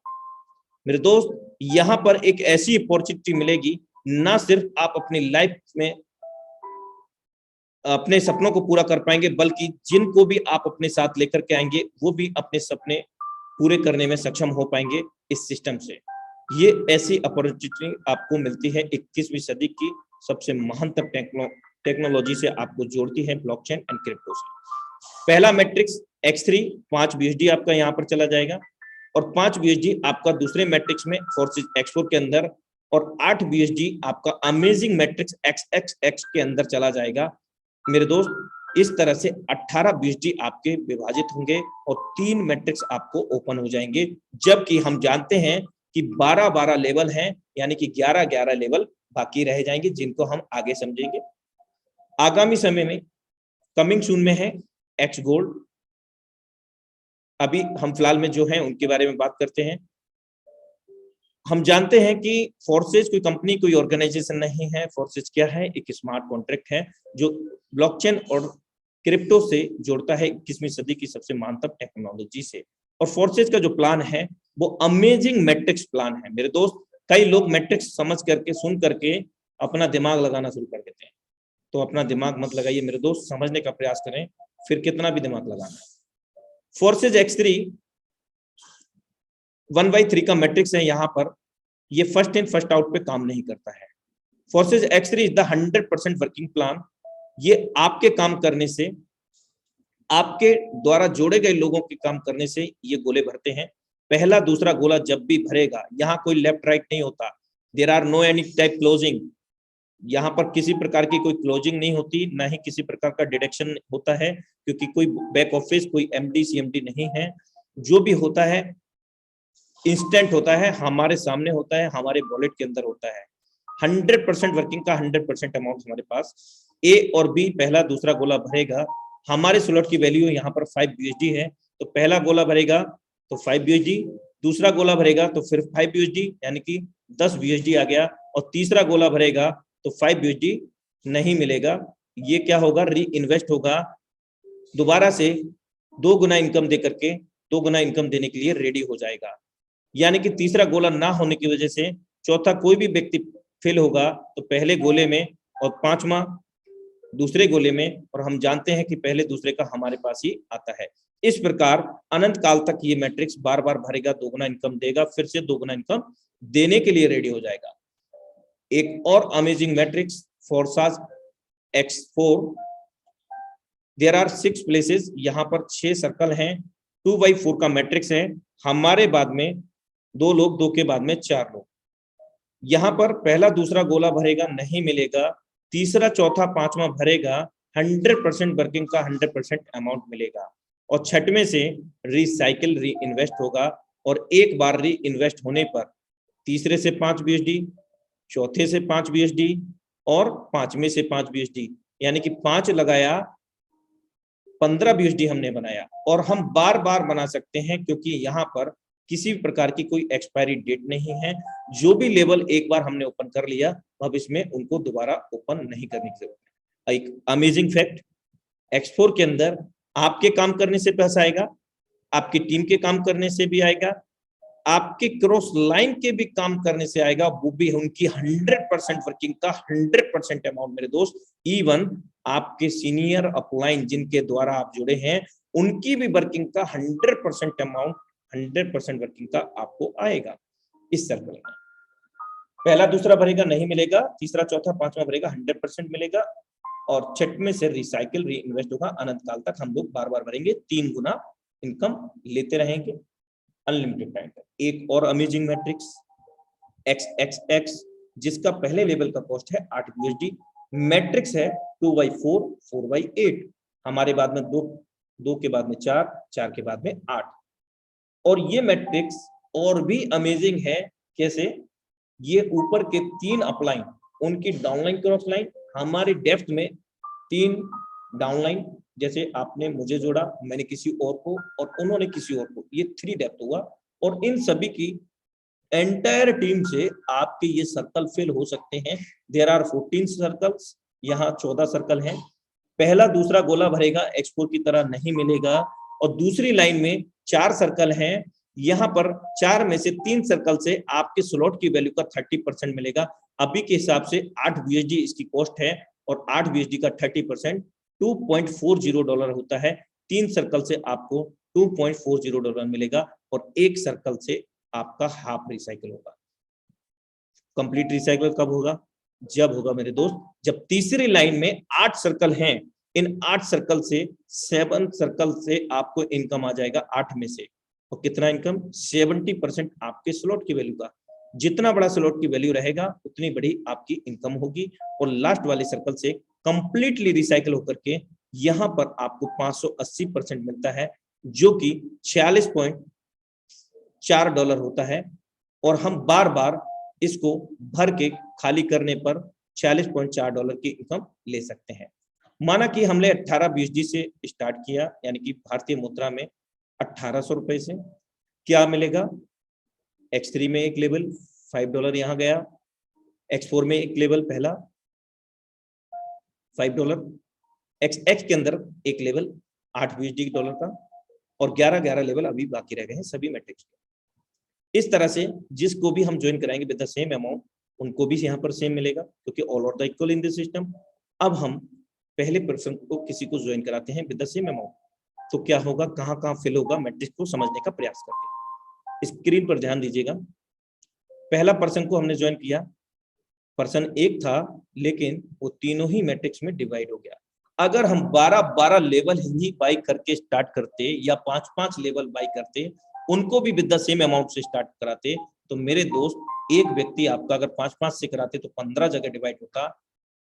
मेरे दोस्त, यहाँ पर एक ऐसी अपॉर्चुनिटी मिलेगी, ना सिर्फ आप अपनी लाइफ में अपने सपनों को पूरा कर पाएंगे, बल्कि जिनको भी आप अपने साथ लेकर के आएंगे वो भी अपने सपने पूरे करने में सक्षम हो पाएंगे इस सिस्टम से। ये ऐसी अपॉर्चुनिटी आपको मिलती है 21वीं सदी की सबसे महानतम टेक्नोलॉजी से आपको जोड़ती है ब्लॉकचेन एंड क्रिप्टो से। पहला मैट्रिक्स X3 5 USD आपका यहाँ पर चला जाएगा, और 5 USD आपका दूसरे मैट्रिक्स में फोर्सेज X4 के अंदर, और 8 USD आपका अमेजिंग मैट्रिक्स XXX के अंदर चला जाएगा मेरे दोस्त। इस तरह से 18 USD आपके विभाजित होंगे और 3 मैट्रिक्स आपको ओपन हो जाएंगे, जबकि हम जानते हैं कि 12-12 लेवल हैं, यानी कि 11-11 लेवल बाकी रह जाएंगे, जिनको हम आगे समझेंगे आगामी समय में। कमिंग सून में है X गोल्ड। अभी हम फिलहाल में जो है उनके बारे में बात करते हैं। हम जानते हैं कि फोर्सेज कोई कंपनी, कोई ऑर्गेनाइजेशन नहीं है। फोर्सेज क्या है? एक स्मार्ट कॉन्ट्रैक्ट है जो ब्लॉकचेन और क्रिप्टो से जोड़ता है 21वीं सदी की सबसे महानतम टेक्नोलॉजी से। और फोर्सेज का जो प्लान है वो अमेजिंग मैट्रिक्स प्लान है मेरे दोस्त। कई लोग मैट्रिक्स समझ करके, सुन करके अपना दिमाग लगाना शुरू कर देते हैं, तो अपना दिमाग मत लगाइए मेरे दोस्त, समझने का प्रयास करें, फिर कितना भी दिमाग लगाना है। फोर्सेज X3 1/3 का मैट्रिक्स है। यहाँ पर ये फर्स्ट इन फर्स्ट आउट पे काम नहीं करता है। Forces X3 is the 100% working plan. ये आपके काम करने से, आपके द्वारा जोड़े गए लोगों के काम करने से ये गोले भरते हैं। पहला दूसरा गोला जब भी भरेगा, यहाँ कोई लेफ्ट राइट नहीं होता। There are no any type closing. यहाँ पर किसी प्रकार की कोई क्लोजिंग नहीं होती, ना ही किसी प्रकार का डिडक्शन होता है, क्योंकि कोई बैक ऑफिस, कोई MD CMD नहीं है। जो भी होता है इंस्टेंट होता है, हमारे सामने होता है, हमारे वॉलेट के अंदर होता है। 100% वर्किंग का 100% अमाउंट हमारे पास। A और B पहला दूसरा गोला भरेगा। हमारे स्लॉट की वैल्यू यहाँ पर 5 USD है, तो पहला गोला भरेगा तो 5 USD, दूसरा गोला भरेगा तो फिर 5 USD, यानी कि 10 USD आ गया, और तीसरा गोला भरेगा तो 5 USD नहीं मिलेगा। ये क्या होगा? री इन्वेस्ट होगा, दोबारा से 2 गुना इनकम दे करके 2 गुना इनकम देने के लिए रेडी हो जाएगा। यानी कि तीसरा गोला ना होने की वजह से चौथा कोई भी व्यक्ति फेल होगा तो पहले गोले में, और पांचवा दूसरे गोले में, और हम जानते हैं कि पहले दूसरे का हमारे पास ही आता है। इस प्रकार अनंत काल तक ये मैट्रिक्स बार बार भरेगा, 2 गुना इनकम देगा, फिर से 2 गुना इनकम देने के लिए रेडी हो जाएगा। एक और amazing matrix forces X4। There are 6 places, यहाँ पर 6 सर्कल हैं। 2/4 का मैट्रिक्स है। हमारे बाद में 2 लोग, 2 के बाद में 4 लोग। यहाँ पर पहला दूसरा गोला भरेगा, नहीं मिलेगा। तीसरा चौथा पांचवा भरेगा, 100% वर्किंग का 100% अमाउंट मिलेगा। और छठवें से रिसाइकिल, री इन्वेस्ट होगा, और एक बार री इन्वेस्ट होने पर तीसरे से 5 USD, चौथे से 5 USD, और पांचवें से 5 USD, यानी कि 5 लगाया 15 USD हमने बनाया। और हम बार बार बना सकते हैं, क्योंकि यहाँ पर किसी प्रकार की कोई एक्सपायरी डेट नहीं है। जो भी लेवल एक बार हमने ओपन कर लिया, अब इसमें उनको दोबारा ओपन नहीं करने की जरूरत है। एक अमेजिंग फैक्ट, X4 के अंदर आपके काम करने से पैसा आएगा, आपकी टीम के काम करने से भी आएगा, आपके क्रॉस लाइन के भी काम करने से आएगा, वो भी उनकी 100% वर्किंग का 100% अमाउंट मेरे दोस्त। इवन आपके सीनियर अपलाइन जिनके द्वारा आप जुड़े हैं, उनकी भी वर्किंग का 100% अमाउंट, 100% वर्किंग का आपको आएगा इस सर्कल में। पहला दूसरा भरेगा नहीं मिलेगा, तीसरा चौथा पांचवा भरेगा 100% मिलेगा, और छठवें से रिसाइकिल री इन्वेस्ट होगा अनंत काल तक। हम लोग बार बार भरेंगे, 3 गुना इनकम लेते रहेंगे अनलिमिटेड टाइम तक। एक और अमेजिंग मैट्रिक्स XXX, जिसका पहले लेवल का कॉस्ट है 8 USD, मैट्रिक्स है 2/4 4/8, हमारे बाद में 2 के बाद में 4, 4 के बाद में 8। और ये मैट्रिक्स और भी अमेजिंग है। कैसे? ये ऊपर के 3 अपलाइन, उनकी डाउनलाइन क्रॉस लाइन, हमारी डेप्थ में 3 डाउनलाइन, जैसे आपने मुझे जोड़ा, मैंने किसी और को, और उन्होंने किसी और को, ये 3 डेप्थ हुआ। और इन सभी की एंटायर टीम से आपके ये सर्कल फिल हो सकते हैं। देयर आर 14 सर्कल्स, यहाँ 14 सर्कल हैं। पहला दूसरा गोला भरेगा एक्सपोर की तरह नहीं मिलेगा। और दूसरी लाइन में 4 सर्कल हैं, यहाँ पर 4 में से 3 सर्कल से आपके स्लॉट की वैल्यू का 30% मिलेगा। अभी के हिसाब से 8 USD इसकी कॉस्ट है, और 8 USD का 30% $2.40 होता है। 3 सर्कल से आपको $2.40 मिलेगा, और एक सर्कल से आपका हाफ रिसाइकल होगा। कंप्लीट रिसाइकल कब होगा? जब होगा मेरे दोस्त, जब तीसरी लाइन में 8 सर्कल हैं, इन 8 सर्कल से 7 सर्कल से आपको इनकम आ जाएगा 8 में से। और कितना इनकम? 70% आपके स्लॉट की वैल्यू का। जितना बड़ा स्लॉट की वैल्यू रहेगा उतनी बड़ी आपकी इनकम होगी। और लास्ट वाले सर्कल से कंप्लीटली रिसाइकल होकर के यहाँ पर आपको 580% मिलता है, जो कि $46.4 होता है। और हम बार बार इसको भर के खाली करने पर $46.4 की इनकम ले सकते हैं। माना कि हमने 18 BSD से स्टार्ट किया, यानी कि भारतीय मुद्रा में 1800 रुपए से। क्या मिलेगा? X3 में एक लेवल $5 यहाँ गया, X4 में एक लेवल पहला $5, XX के अंदर एक लेवल 8 USD का, और 11 लेवल अभी बाकी रह गए हैं सभी मैट्रिक्स के। इस तरह से जिसको भी हम ज्वाइन कराएंगे विद द सेम अमाउंट, उनको भी यहाँ पर सेम मिलेगा, क्योंकि all are the equal in this system. अब हम पहले पर्सन को किसी को ज्वाइन कराते हैं विद द सेम अमाउंट, तो क्या होगा, कहाँ कहाँ फिल होगा, मैट्रिक्स को समझने का प्रयास करते हैं। स्क्रीन पर ध्यान दीजिएगा। पहला पर्सन को हमने ज्वाइन किया, पर्सन एक था, लेकिन वो तीनों ही मैट्रिक्स में डिवाइड हो गया। अगर हम 12 लेवल ही बाई करके स्टार्ट करते, या 5 लेवल बाई करते, उनको भी विद द सेम अमाउंट से स्टार्ट कराते, तो मेरे दोस्त, एक व्यक्ति आपका अगर 5 से कराते तो 15 जगह डिवाइड होता,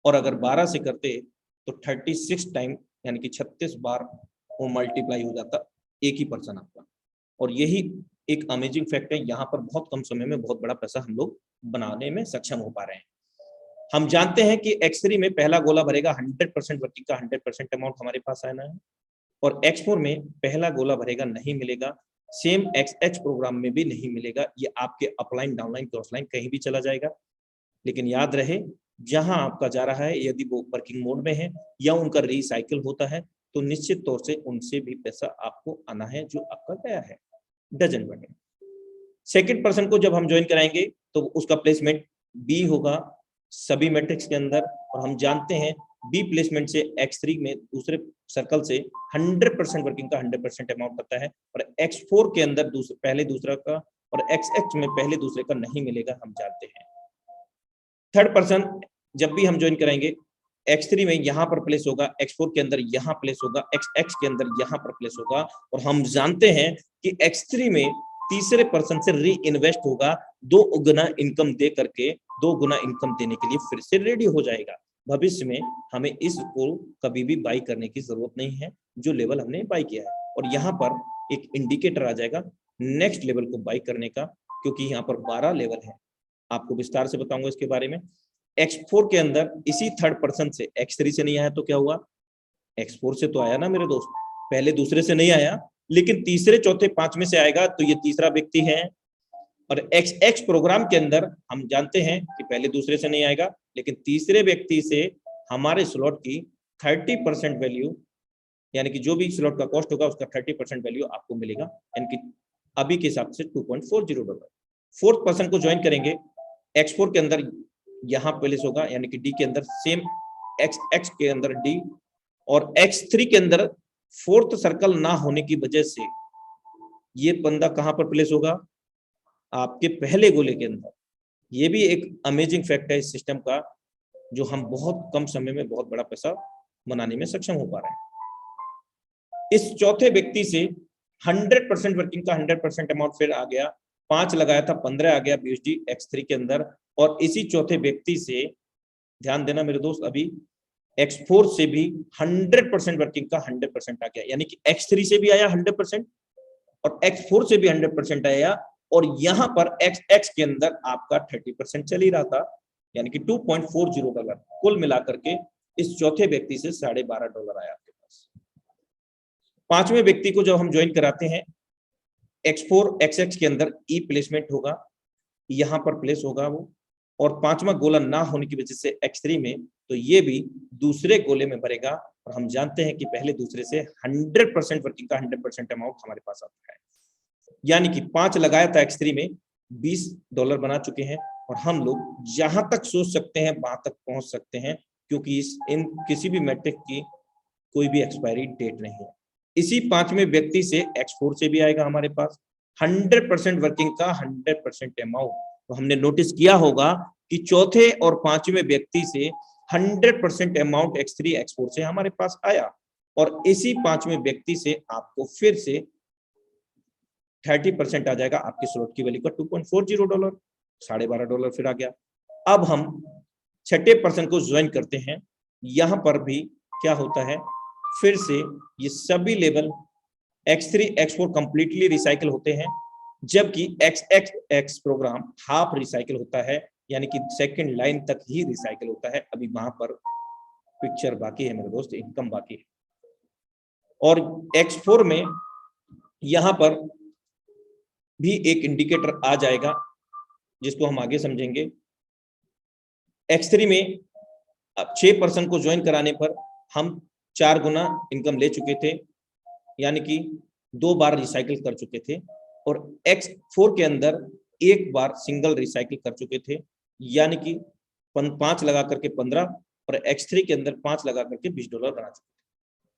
और अगर 12 से करते तो 36 टाइम, यानी कि 36 बार वो मल्टीप्लाई हो जाता एक ही पर्सन आपका। और यही एक अमेजिंग फैक्ट है, यहाँ पर बहुत कम समय में बहुत बड़ा पैसा हम लोग बनाने में सक्षम हो पा रहे हैं। हम जानते हैं कि X3 में पहला गोला भरेगा 100% वर्किंग का 100% अमाउंट हमारे पास आना है, और X4 में पहला गोला भरेगा नहीं मिलेगा, सेम XX प्रोग्राम में भी नहीं मिलेगा। ये आपके अपलाइन डाउनलाइन क्रॉसलाइन कहीं भी चला जाएगा। लेकिन याद रहे, जहां आपका जा रहा है, यदि वो वर्किंग मोड में है या उनका रिसाइकिल होता है, तो निश्चित तौर से उनसे भी पैसा आपको आना है जो आपका गया है। Doesn't matter. सेकंड पर्सन को जब हम ज्वाइन कराएंगे तो उसका प्लेसमेंट B होगा सभी मैट्रिक्स के अंदर, और हम जानते हैं B प्लेसमेंट से X3 में दूसरे सर्कल से 100% वर्किंग का 100% अमाउंट आता है, और X4 के अंदर पहले दूसरा का, और XX में पहले दूसरे का नहीं मिलेगा, हम जानते हैं। थर्ड पर्सन जब भी हम ज्वाइन कराएंगे, X3 में यहाँ पर प्लेस होगा, X4 के अंदर यहाँ प्लेस होगा, XX के अंदर यहाँ पर प्लेस होगा, और हम जानते हैं कि X3 में तीसरे पर्सन से री इन्वेस्ट होगा, 2 गुना इनकम दे करके 2 गुना इनकम देने के लिए फिर से रेडी हो जाएगा। भविष्य में हमें इसको कभी भी बाई करने की जरूरत नहीं है, जो लेवल हमने बाई किया है। और यहाँ पर एक इंडिकेटर आ जाएगा नेक्स्ट लेवल को बाई करने का, क्योंकि यहाँ पर 12 लेवल है। आपको विस्तार से बताऊंगा इसके बारे में। X4 के अंदर इसी थर्ड पर्सन से, X3 से नहीं आया तो क्या हुआ, X4 से तो आया ना मेरे दोस्त, पहले दूसरे से नहीं आया, लेकिन तीसरे चौथे पांचवें से आएगा, तो ये तीसरा व्यक्ति है। और XX प्रोग्राम के अंदर हम जानते हैं कि पहले दूसरे से नहीं आएगा, लेकिन तीसरे व्यक्ति से हमारे स्लॉट की 30% वैल्यू, यानी कि जो भी स्लॉट का कॉस्ट होगा उसका 30% वैल्यू आपको मिलेगा, यानी कि अभी के हिसाब से $2.40। फोर्थ पर्सन को ज्वाइन करेंगे, X4 के अंदर यहाँ प्लेस होगा, यानी कि D के अंदर सेम XX के अंदर D, और X3 के अंदर फोर्थ सर्कल ना होने की वजह से ये बंदा कहां पर प्लेस होगा, आपके पहले गोले के अंदर, ये भी एक अमेजिंग फैक्ट है इस सिस्टम का, जो हम बहुत कम समय में बहुत बड़ा पैसा बनाने में सक्षम हो पा रहे हैं। इस चौथे व्यक्ति से 100% वर्किंग का 100% अमाउंट फिर आ गया, 5 लगाया था 15 आ गया BUSD X3 के अंदर। और इसी चौथे व्यक्ति से ध्यान देना मेरे दोस्त, अभी X4 से भी 100% वर्किंग का 100% आ गया, यानी कि X3 से भी आया 100% और X4 से भी 100% आया, और यहां पर XX के अंदर आपका 30% चल ही रहा था, यानी कि $2.40 कुल मिलाकर के इस चौथे व्यक्ति से $12.5 आया आपके पास। पांचवें व्यक्ति को जब हम ज्वाइन कराते हैं, X4 XX के अंदर ई प्लेसमेंट होगा, यहां पर प्लेस होगा वो, और पांचवा गोला ना होने की वजह से X3 में, तो ये भी दूसरे गोले में भरेगा। और हम जानते हैं कि पहले दूसरे से 100% वर्किंग का 100% अमाउंट हमारे पास आता है, यानी कि 5 लगाया था X3 में, $20 बना चुके हैं। और हम लोग जहां तक सोच सकते हैं वहां तक पहुंच सकते हैं, क्योंकि इन किसी भी मैट्रिक की कोई भी एक्सपायरी डेट नहीं है। इसी पांचवें व्यक्ति से X4 से भी आएगा हमारे पास 100% वर्किंग का 100% अमाउंट। तो हमने नोटिस किया होगा कि चौथे और पांचवें व्यक्ति से 100% अमाउंट X3 X4 से हमारे पास आया, और इसी पांचवें व्यक्ति से आपको फिर से 30% आ जाएगा आपकी स्लॉट की वैल्यू का $2.40, $12.5 फिर आ गया। अब हम छठे पर्सन को ज्वाइन करते हैं, यहां पर भी क्या होता है, फिर से ये सभी level X3 X4 completely recycle होते हैं, जबकि XX प्रोग्राम हाफ रिसाइकल होता है, यानी कि सेकंड लाइन तक ही रिसाइकल होता है। अभी वहां पर पिक्चर बाकी है मेरे दोस्त, इनकम बाकी है। और X4 में यहां पर भी एक इंडिकेटर आ जाएगा, जिसको हम आगे समझेंगे। X3 में अब 6 पर्सन को ज्वाइन कराने पर हम 4 गुना इनकम ले चुके थे, यानी कि 2 बार रिसाइकिल कर चुके थे, और X4 के अंदर 1 बार सिंगल रिसाइकिल कर चुके थे, यानी कि 5 लगा करके 15, और X3 के अंदर 5 लगा करके $20 बना चुके थे।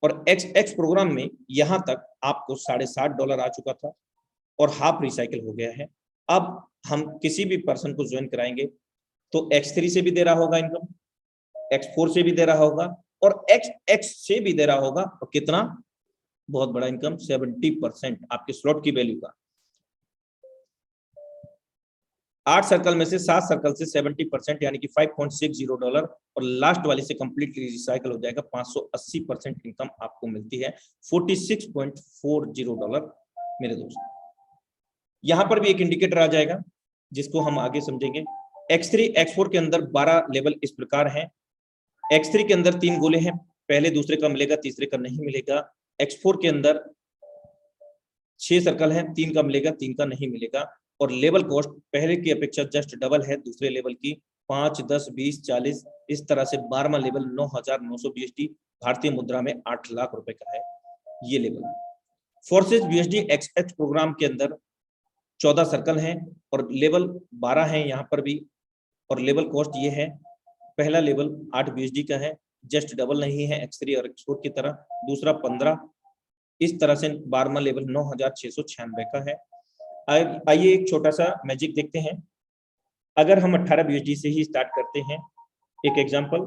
और XX प्रोग्राम में यहां तक आपको $60.5 आ चुका था और हाफ रिसाइकिल हो गया है। अब हम किसी भी पर्सन को ज्वाइन कराएंगे तो X3 से भी दे रहा होगा इनकम, X4 से भी दे रहा होगा, और XX से भी दे रहा होगा। और कितना बहुत बड़ा इनकम, 70% आपके स्लॉट की वैल्यू का। 8 सर्कल में से 7 सर्कल से 70%, यानी कि $5.60, और लास्ट वाले से कंप्लीटली रिसाइकल हो जाएगा। 580% इनकम आपको मिलती है, $46.40 मेरे दोस्त। यहां पर भी एक इंडिकेटर आ जाएगा, जिसको हम आगे समझेंगे। X3 X4 के अंदर 12 लेवल इस प्रकार हैं। X3 के अंदर 3 गोले हैं, पहले दूसरे का मिलेगा, तीसरे का नहीं मिलेगा। X4 के अंदर 6 सर्कल हैं, 3 का मिलेगा, 3 का नहीं मिलेगा। और लेवल कॉस्ट पहले की अपेक्षा जस्ट डबल है, दूसरे लेवल की 5, 10, 20, 40, इस तरह से 12वां लेवल 9,900 BSD भारतीय मुद्रा में 8 लाख रुपए का है ये level. Forces BSD XX program के अंदर 14 सर्कल हैं और लेवल 12 हैं यहाँ पर भी, और लेवल कॉस्ट ये है, पहला लेवल 8 BSD का है, जस्ट डबल नहीं है X3 और X4 की तरह, दूसरा 15, इस तरह से 12वां लेवल 9,696 का है। आइए एक छोटा सा मैजिक देखते हैं। अगर हम 18 BSD से ही स्टार्ट करते हैं, एक एग्जांपल,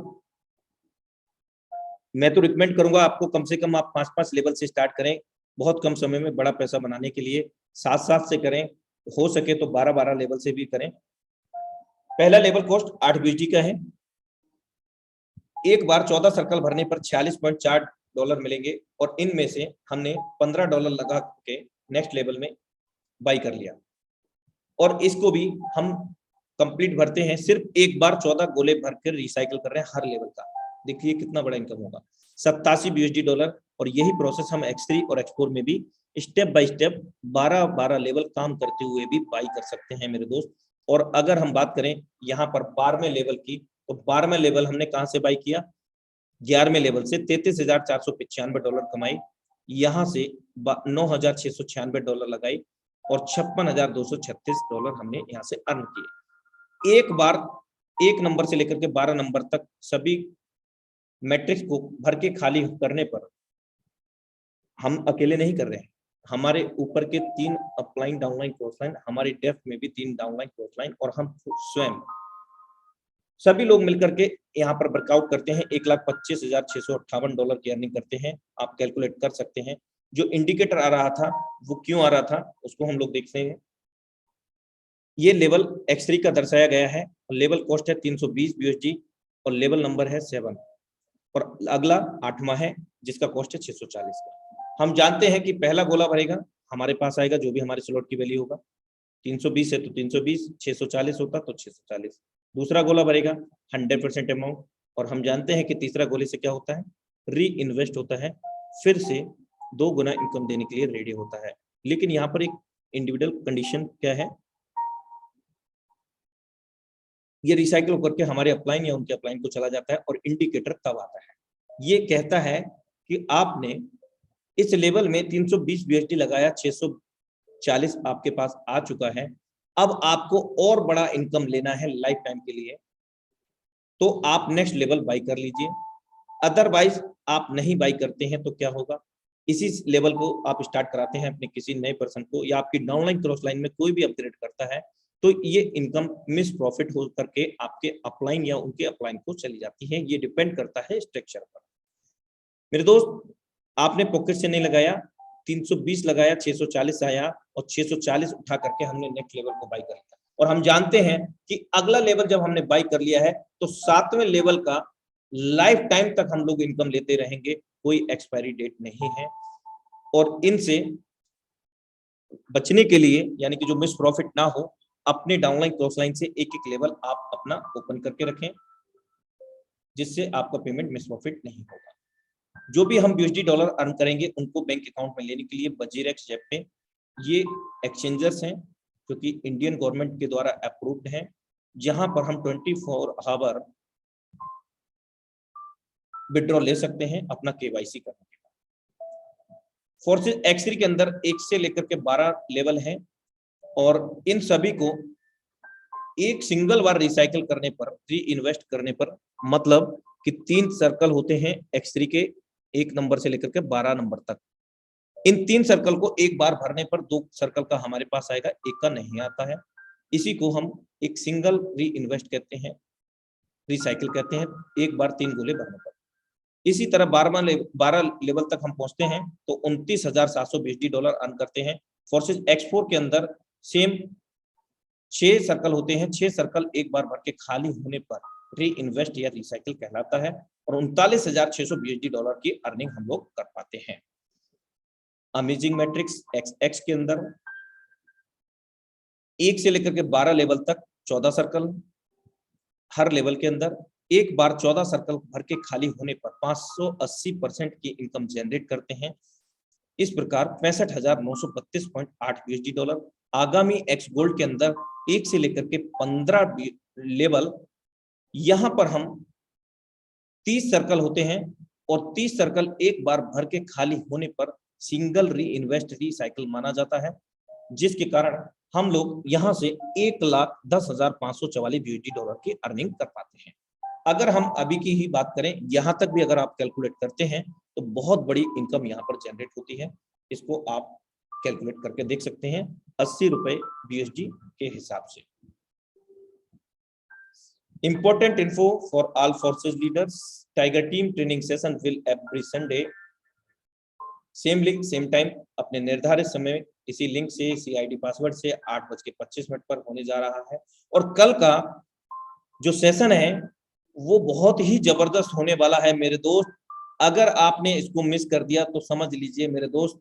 मैं तो रिकमेंड करूंगा आपको कम से कम आप 5-5 लेवल से स्टार्ट करें, बहुत कम समय में बड़ा पैसा बनाने के लिए। 7-7 से करें, हो सके तो 12-12 लेवल से भी करें। पहला लेवल कॉस्ट 8 BSD का है। एक बार 14 सर्कल भरने पर $46.4 मिलेंगे, और इनमें से हमने $15 लगा के नेक्स्ट लेवल में बाई कर लिया, और इसको भी हम कंप्लीट भरते हैं। सिर्फ एक बार 14 गोले भर कर रिसाइकिल कर रहे हैं हर लेवल का। देखिए कितना बड़ा इनकम होगा, $87 BSD। और यही प्रोसेस हम X3 और X4 में भी स्टेप बाय स्टेप 12-12 लेवल काम करते हुए भी बाई कर सकते हैं मेरे दोस्त। और अगर हम बात करें यहाँ पर 12वें लेवल की, तो 12वें लेवल हमने कहाँ से बाई किया, 11वें लेवल से $33,495 कमाई, यहाँ से $9,696 लगाई, और $56,236 हमने यहाँ से अर्न किए। एक बार एक नंबर से लेकर के 12 नंबर तक सभी मैट्रिक्स को भर के खाली करने पर हम अकेले नहीं कर रहे हैं, हमारे ऊपर के 3 अपलाइन डाउनलाइन क्रॉसलाइन, हमारी डेप्थ में भी 3 डाउनलाइन क्रॉसलाइन, और हम स्वयं सभी लोग मिलकर के यहाँ पर वर्कआउट करते हैं। $1,25,658 की अर्निंग करते हैं। आप कैलकुलेट कर सकते हैं। जो इंडिकेटर आ रहा था वो क्यों आ रहा था उसको हम लोग देखते हैं। ये लेवल X3 का दर्शाया गया है। लेवल कॉस्ट है 320 USD और लेवल नंबर है 7, और अगला 8वां है जिसका कॉस्ट है 640 का। हम जानते हैं कि पहला गोला भरेगा हमारे पास आएगा जो भी हमारे स्लॉट की वैल्यू होगा। 320 है तो 320, 640 होता तो 640। दूसरा गोला भरेगा 100% अमाउंट, और हम जानते हैं कि तीसरा गोले से क्या होता है, री इन्वेस्ट होता है, फिर से 2 गुना इनकम देने के लिए रेडी होता है। लेकिन यहाँ पर एक इंडिविजुअल कंडीशन क्या है, ये रिसाइकिल होकर के हमारे अपलाइन या उनके अपलाइन को चला जाता है, और इंडिकेटर तब आता है, ये कहता है कि आपने इस लेवल में 320 USD लगाया, 640 आपके पास आ चुका है। अब आपको और बड़ा इनकम लेना है लाइफ टाइम के लिए, तो आप नेक्स्ट लेवल बाई कर लीजिए। अदरवाइज आप नहीं बाई करते हैं तो क्या होगा, इसी लेवल को आप स्टार्ट कराते हैं अपने किसी नए पर्सन को, या आपकी डाउनलाइन क्रॉस लाइन में कोई भी अपग्रेड करता है, तो ये इनकम मिस प्रॉफिट हो करके आपके अपलाइन या उनके अपलाइन को चली जाती है। ये डिपेंड करता है स्ट्रक्चर पर। मेरे दोस्त, आपने पॉकेट से नहीं लगाया, 320 लगाया, 640 आया, और 640 उठा करके हमने नेक्स्ट लेवल को बाई कर लिया। और हम जानते हैं कि अगला लेवल जब हमने बाई कर लिया है तो 7वें लेवल का लाइफ टाइम तक हम लोग इनकम लेते रहेंगे, कोई एक्सपायरी डेट नहीं है। और इनसे बचने के लिए, यानी कि जो मिस प्रॉफिट ना हो, अपने डाउनलाइन क्रॉस लाइन से एक एक लेवल आप अपना ओपन करके रखें, जिससे आपका पेमेंट मिस प्रॉफिट नहीं होगा। जो भी हम USD डॉलर अर्न करेंगे उनको बैंक अकाउंट में लेने के लिए वजीरेक्स, जेपे, ये एक्सचेंजर्स हैं जो कि इंडियन गवर्नमेंट के द्वारा अप्रूव्ड हैं, जहां पर हम 24 आवर विड्रॉ ले सकते हैं अपना KYC करने के बाद। फोर्सेस X3 के अंदर 1 से लेकर के 12 लेवल हैं, और इन सभी को एक सिंगल बार रिसाइकिल करने पर, री इन्वेस्ट करने पर, मतलब कि 3 सर्कल होते हैं X3 के, 1 नंबर से लेकर के 12 नंबर तक। इन 3 सर्कल को एक बार भरने पर 2 सर्कल का हमारे पास आएगा, 1 का नहीं आता है। इसी को हम एक सिंगल री इन्वेस्ट कहते हैं, रिसाइकिल कहते हैं, एक बार 3 गोले भरने पर। इसी तरह 12 लेवल तक हम पहुंचते हैं तो $29,720 अर्न करते हैं। फोर्सेस X4 के अंदर सेम 6 सर्कल होते हैं, 6 सर्कल एक बार भर के खाली होने पर री इन्वेस्ट या रिसाइकिल कहलाता है, और $39,620 की अर्निंग हम लोग कर पाते हैं। अमेजिंग मैट्रिक्स XX के अंदर 1 से लेकर के 12 लेवल तक 14 सर्कल, हर लेवल के अंदर एक बार 14 सर्कल भर के खाली होने पर 580% की इनकम जनरेट करते हैं। इस प्रकार 65,932.8 USD। आगामी X गोल्ड के अंदर 1 से लेकर के 15 लेवल, यहां पर हम 30 सर्कल होते हैं, और 30 सर्कल एक बार भर के खाली होने पर सिंगल री इन्वेस्ट रिसाइकिल माना जाता है, जिसके कारण हम लोग यहां से $1,10,544 USD की अर्निंग कर पाते हैं। अगर हम अभी की ही बात करें, यहां तक भी अगर आप कैलकुलेट करते हैं तो बहुत बड़ी इनकम यहां पर जनरेट होती है। इसको आप कैलकुलेट करके देख सकते हैं 80 रुपए USD के हिसाब से। Important info for all forces leaders. Tiger team training session will every Sunday. Same link same time, अपने निर्धारित समय इसी लिंक से, इसी ID पासवर्ड से 8:25 पर होने जा रहा है। और कल का जो सेशन है वो बहुत ही जबरदस्त होने वाला है मेरे दोस्त। अगर आपने इसको मिस कर दिया तो समझ लीजिए मेरे दोस्त,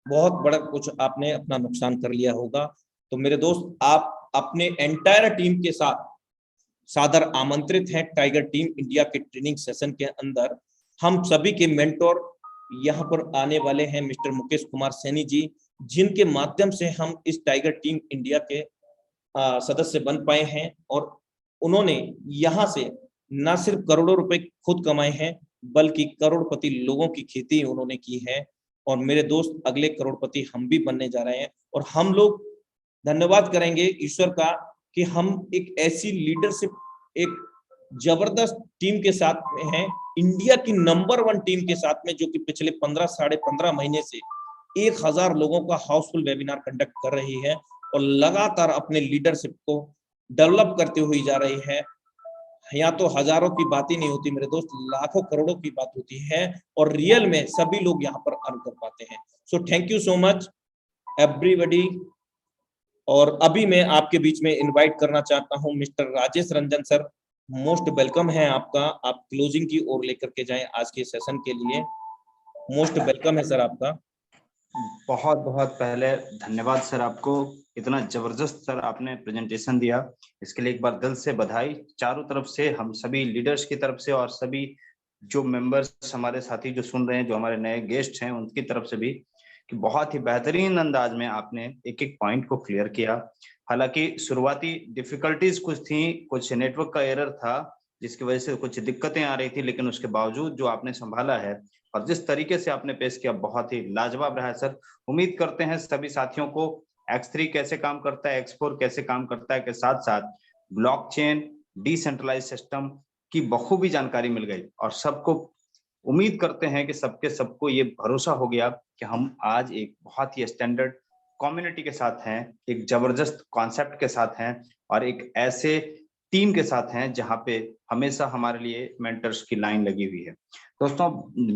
बहुत बड़ा कुछ आपने अपना नुकसान कर लिया होगा। तो मेरे दोस्त, आप अपने एंटायर टीम के साथ सादर आमंत्रित हैं टाइगर टीम इंडिया के ट्रेनिंग सेशन के अंदर। हम सभी के मेंटोर यहाँ पर आने वाले हैं मिस्टर मुकेश कुमार सैनी जी, जिनके माध्यम से हम इस टाइगर टीम इंडिया के सदस्य बन पाए हैं, और उन्होंने यहाँ से न सिर्फ करोड़ों रुपए खुद कमाए हैं, बल्कि करोड़पति लोगों की खेती उन्होंने की है। और मेरे दोस्त, अगले करोड़पति हम भी बनने जा रहे हैं, और हम लोग धन्यवाद करेंगे ईश्वर का कि हम एक ऐसी लीडरशिप, एक जबरदस्त टीम के साथ में हैं, इंडिया की नंबर 1 टीम के साथ में, जो कि पिछले 15 साढ़े 15 महीने से 1000 लोगों का हाउसफुल वेबिनार कंडक्ट कर रही है और लगातार अपने लीडरशिप को डेवलप करते हुए जा रही है। यहाँ तो हजारों की बात ही नहीं होती मेरे दोस्त, लाखों करोड़ों की बात होती है और रियल में सभी लोग यहाँ पर अर्न कर पाते हैं। So thank you so much everybody. और अभी मैं आपके बीच में इनवाइट करना चाहता हूँ mister Rajesh Ranjan sir, most welcome है आपका। आप क्लोजिंग की ओर लेकर के जाएं आज के सेशन के लिए। मोस्ट वेलकम है सर आपका। बहुत बहुत पहले धन्यवाद सर, आपको इतना जबरदस्त सर आपने प्रेजेंटेशन दिया, इसके लिए एक बार दिल से बधाई चारों तरफ से, हम सभी लीडर्स की तरफ से और सभी जो मेंबर्स हमारे साथी जो सुन रहे हैं, जो हमारे नए गेस्ट हैं उनकी तरफ से भी, कि बहुत ही बेहतरीन अंदाज में आपने एक एक पॉइंट को क्लियर किया। हालांकि शुरुआती डिफिकल्टीज कुछ थी, कुछ नेटवर्क का एरर था जिसकी वजह से कुछ दिक्कतें आ रही थी, लेकिन उसके बावजूद जो आपने संभाला है और जिस तरीके से आपने पेश किया बहुत ही लाजवाब रहा है सर। उम्मीद करते हैं सभी साथियों को X3 कैसे काम करता है, X4 कैसे काम करता है के साथ साथ ब्लॉकचेन, डिसेंट्रलाइज सिस्टम की बखूबी जानकारी मिल गई और सबको उम्मीद करते हैं कि सबको ये भरोसा हो गया कि हम आज एक बहुत ही स्टैंडर्ड कम्युनिटी के साथ हैं, एक जबरदस्त कॉन्सेप्ट के साथ हैं और एक ऐसे टीम के साथ हैं जहां पे हमेशा हमारे लिए मेंटर्स की लाइन लगी हुई है। दोस्तों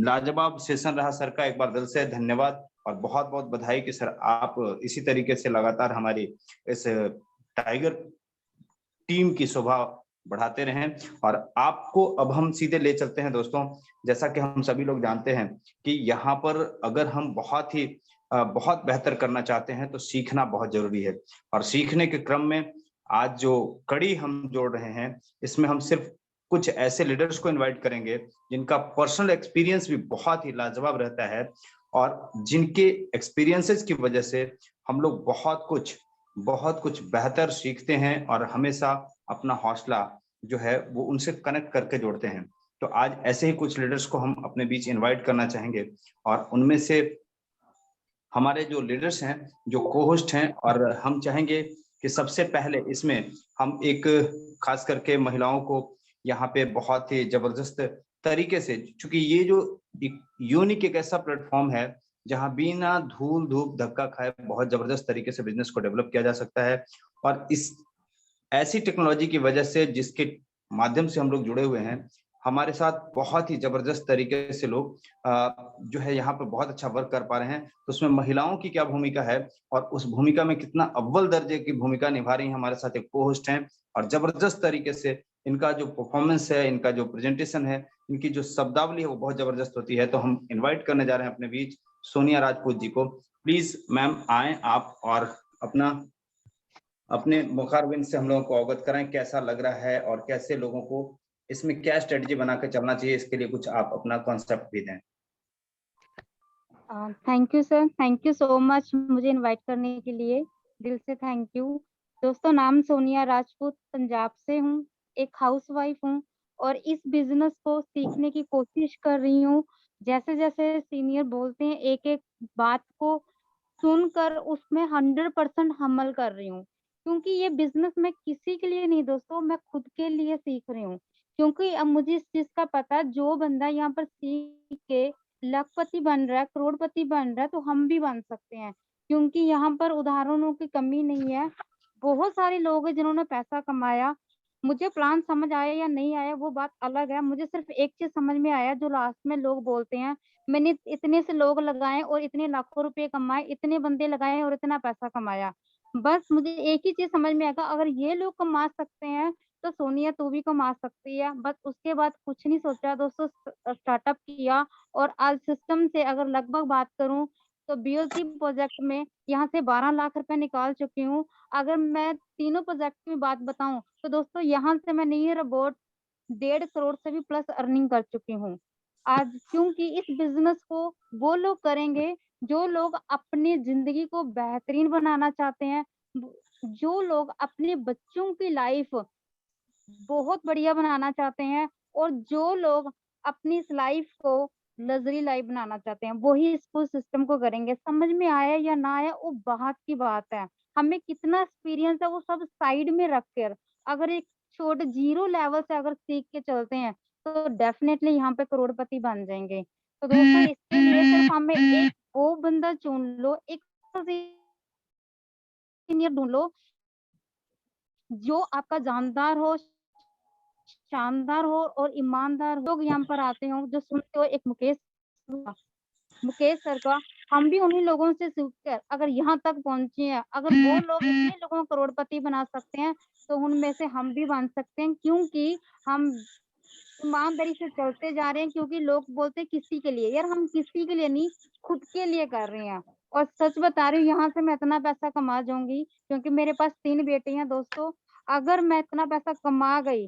लाजवाब सेशन रहा सर का, एक बार दिल से धन्यवाद और बहुत बहुत बधाई कि सर आप इसी तरीके से लगातार हमारी इस टाइगर टीम की शोभा बढ़ाते रहें। और आपको अब हम सीधे ले चलते हैं दोस्तों, जैसा कि हम सभी लोग जानते हैं कि यहाँ पर अगर हम बहुत बेहतर करना चाहते हैं तो सीखना बहुत जरूरी है। और सीखने के क्रम में आज जो कड़ी हम जोड़ रहे हैं, इसमें हम सिर्फ कुछ ऐसे लीडर्स को इनवाइट करेंगे जिनका पर्सनल एक्सपीरियंस भी बहुत ही लाजवाब रहता है और जिनके एक्सपीरियंसेस की वजह से हम लोग बहुत कुछ बेहतर सीखते हैं और हमेशा अपना हौसला जो है वो उनसे कनेक्ट करके जोड़ते हैं। तो आज ऐसे ही कुछ लीडर्स को हम अपने बीच इनवाइट करना चाहेंगे और उनमें से हमारे जो लीडर्स हैं, जो को-होस्ट हैं, और हम चाहेंगे कि सबसे पहले इसमें हम एक खास करके महिलाओं को यहाँ पे बहुत ही जबरदस्त तरीके से, चूंकि ये जो यूनिक एक ऐसा प्लेटफॉर्म है जहाँ बिना धूल धूप धक्का खाए बहुत जबरदस्त तरीके से बिजनेस को डेवलप किया जा सकता है। और इस ऐसी टेक्नोलॉजी की वजह से जिसके माध्यम से हम लोग जुड़े हुए हैं, हमारे साथ बहुत ही जबरदस्त तरीके से लोग जो है यहाँ पे बहुत अच्छा वर्क कर पा रहे हैं। तो उसमें महिलाओं की क्या भूमिका है और उस भूमिका में कितना अव्वल दर्जे की भूमिका निभा रही है हमारे साथ एक को-होस्ट हैं और जबरदस्त तरीके से इनका जो परफॉर्मेंस है, इनका जो प्रेजेंटेशन है, इनकी जो शब्दावली है वो बहुत जबरदस्त होती है। तो हम इन्वाइट करने जा रहे हैं अपने बीच सोनिया राजपूत जी को। प्लीज मैम आए आप और अपने मुखारबिंद से हम लोगों को अवगत कराएं, कैसा लग रहा है और कैसे लोगों को इसमें क्या स्ट्रेटजी बना के चलना चाहिए, इसके लिए कुछ आप अपना कॉन्सेप्ट भी दें। Thank you sir, thank you so much मुझे इनवाइट करने के लिए, दिल से थैंक यू। दोस्तों, नाम सोनिया राजपूत, पंजाब से हूँ, एक हाउसवाइफ हूँ और इस बिजनेस को सीखने की कोशिश कर रही हूँ। जैसे जैसे सीनियर बोलते हैं, एक एक बात को सुनकर उसमें 100% अमल कर रही हूँ, क्योंकि ये बिजनेस मैं किसी के लिए नहीं दोस्तों, मैं खुद के लिए सीख रही हूँ। क्योंकि अब मुझे इस चीज का पता है, जो बंदा यहाँ पर सीख के लखपति बन रहा है, करोड़पति बन रहा है, तो हम भी बन सकते हैं। क्योंकि यहाँ पर उदाहरणों की कमी नहीं है। बहुत सारे लोग हैं जिन्होंने पैसा कमाया। मुझे प्लान समझ आया या नहीं आया वो बात अलग है, मुझे सिर्फ एक चीज समझ में आया, जो लास्ट में लोग बोलते हैं, मैंने इतने से लोग लगाए और इतने लाखों रुपए कमाए, इतने बंदे लगाए और इतना पैसा कमाया। बस मुझे एक ही चीज समझ में आएगा, अगर ये लोग कमा सकते हैं तो सोनिया तू भी कमा सकती है। बस उसके बाद कुछ नहीं सोचा दोस्तों, स्टार्टअप किया और आज सिस्टम से अगर लगभग बात करूं तो बीओसी प्रोजेक्ट में यहाँ से 12 लाख रुपए निकाल चुकी हूँ। अगर मैं तीनों प्रोजेक्ट की बात बताऊं तो दोस्तों यहाँ से मैं नियर अबाउट 1.5 करोड़ से भी प्लस अर्निंग कर चुकी हूँ आज। क्योंकि इस बिजनेस को वो लोग करेंगे जो लोग अपनी जिंदगी को बेहतरीन बनाना चाहते हैं, जो लोग अपने बच्चों की लाइफ बहुत बढ़िया बनाना चाहते हैं और जो लोग अपनी इस लाइफ को लग्जरी लाइफ बनाना चाहते हैं, वही इस पूरे सिस्टम को करेंगे। समझ में आया या ना आया वो बात की बात है, हमें कितना एक्सपीरियंस है वो सब साइड में रख कर अगर एक छोटे 0 लेवल से अगर सीख के चलते हैं तो डेफिनेटली यहाँ पे करोड़पति बन जाएंगे। तो दोस्तों इसके लिए सिर्फ हमें एक वो बंदा चुन लो, एक सीनियर ढूंढ लो जो आपका जानदार हो, शानदार हो और ईमानदार हो। लोग यहाँ पर आते हो जो सुनते हो, एक मुकेश सर का, हम भी उन्हीं लोगों से सीखकर अगर यहाँ तक पहुंचे हैं, अगर वो लोग इतने लोगों को करोड़पति बना सकते हैं तो उनमें से हम भी बन सकते हैं, क्योंकि हम ईमानदारी से चलते जा रहे हैं। क्योंकि लोग बोलते हैं किसी के लिए, यार हम किसी के लिए नहीं, खुद के लिए कर रहे हैं। और सच बता रही हूँ, यहाँ से मैं इतना पैसा कमा जाऊंगी, क्योंकि मेरे पास 3 बेटे हैं दोस्तों। अगर मैं इतना पैसा कमा गई,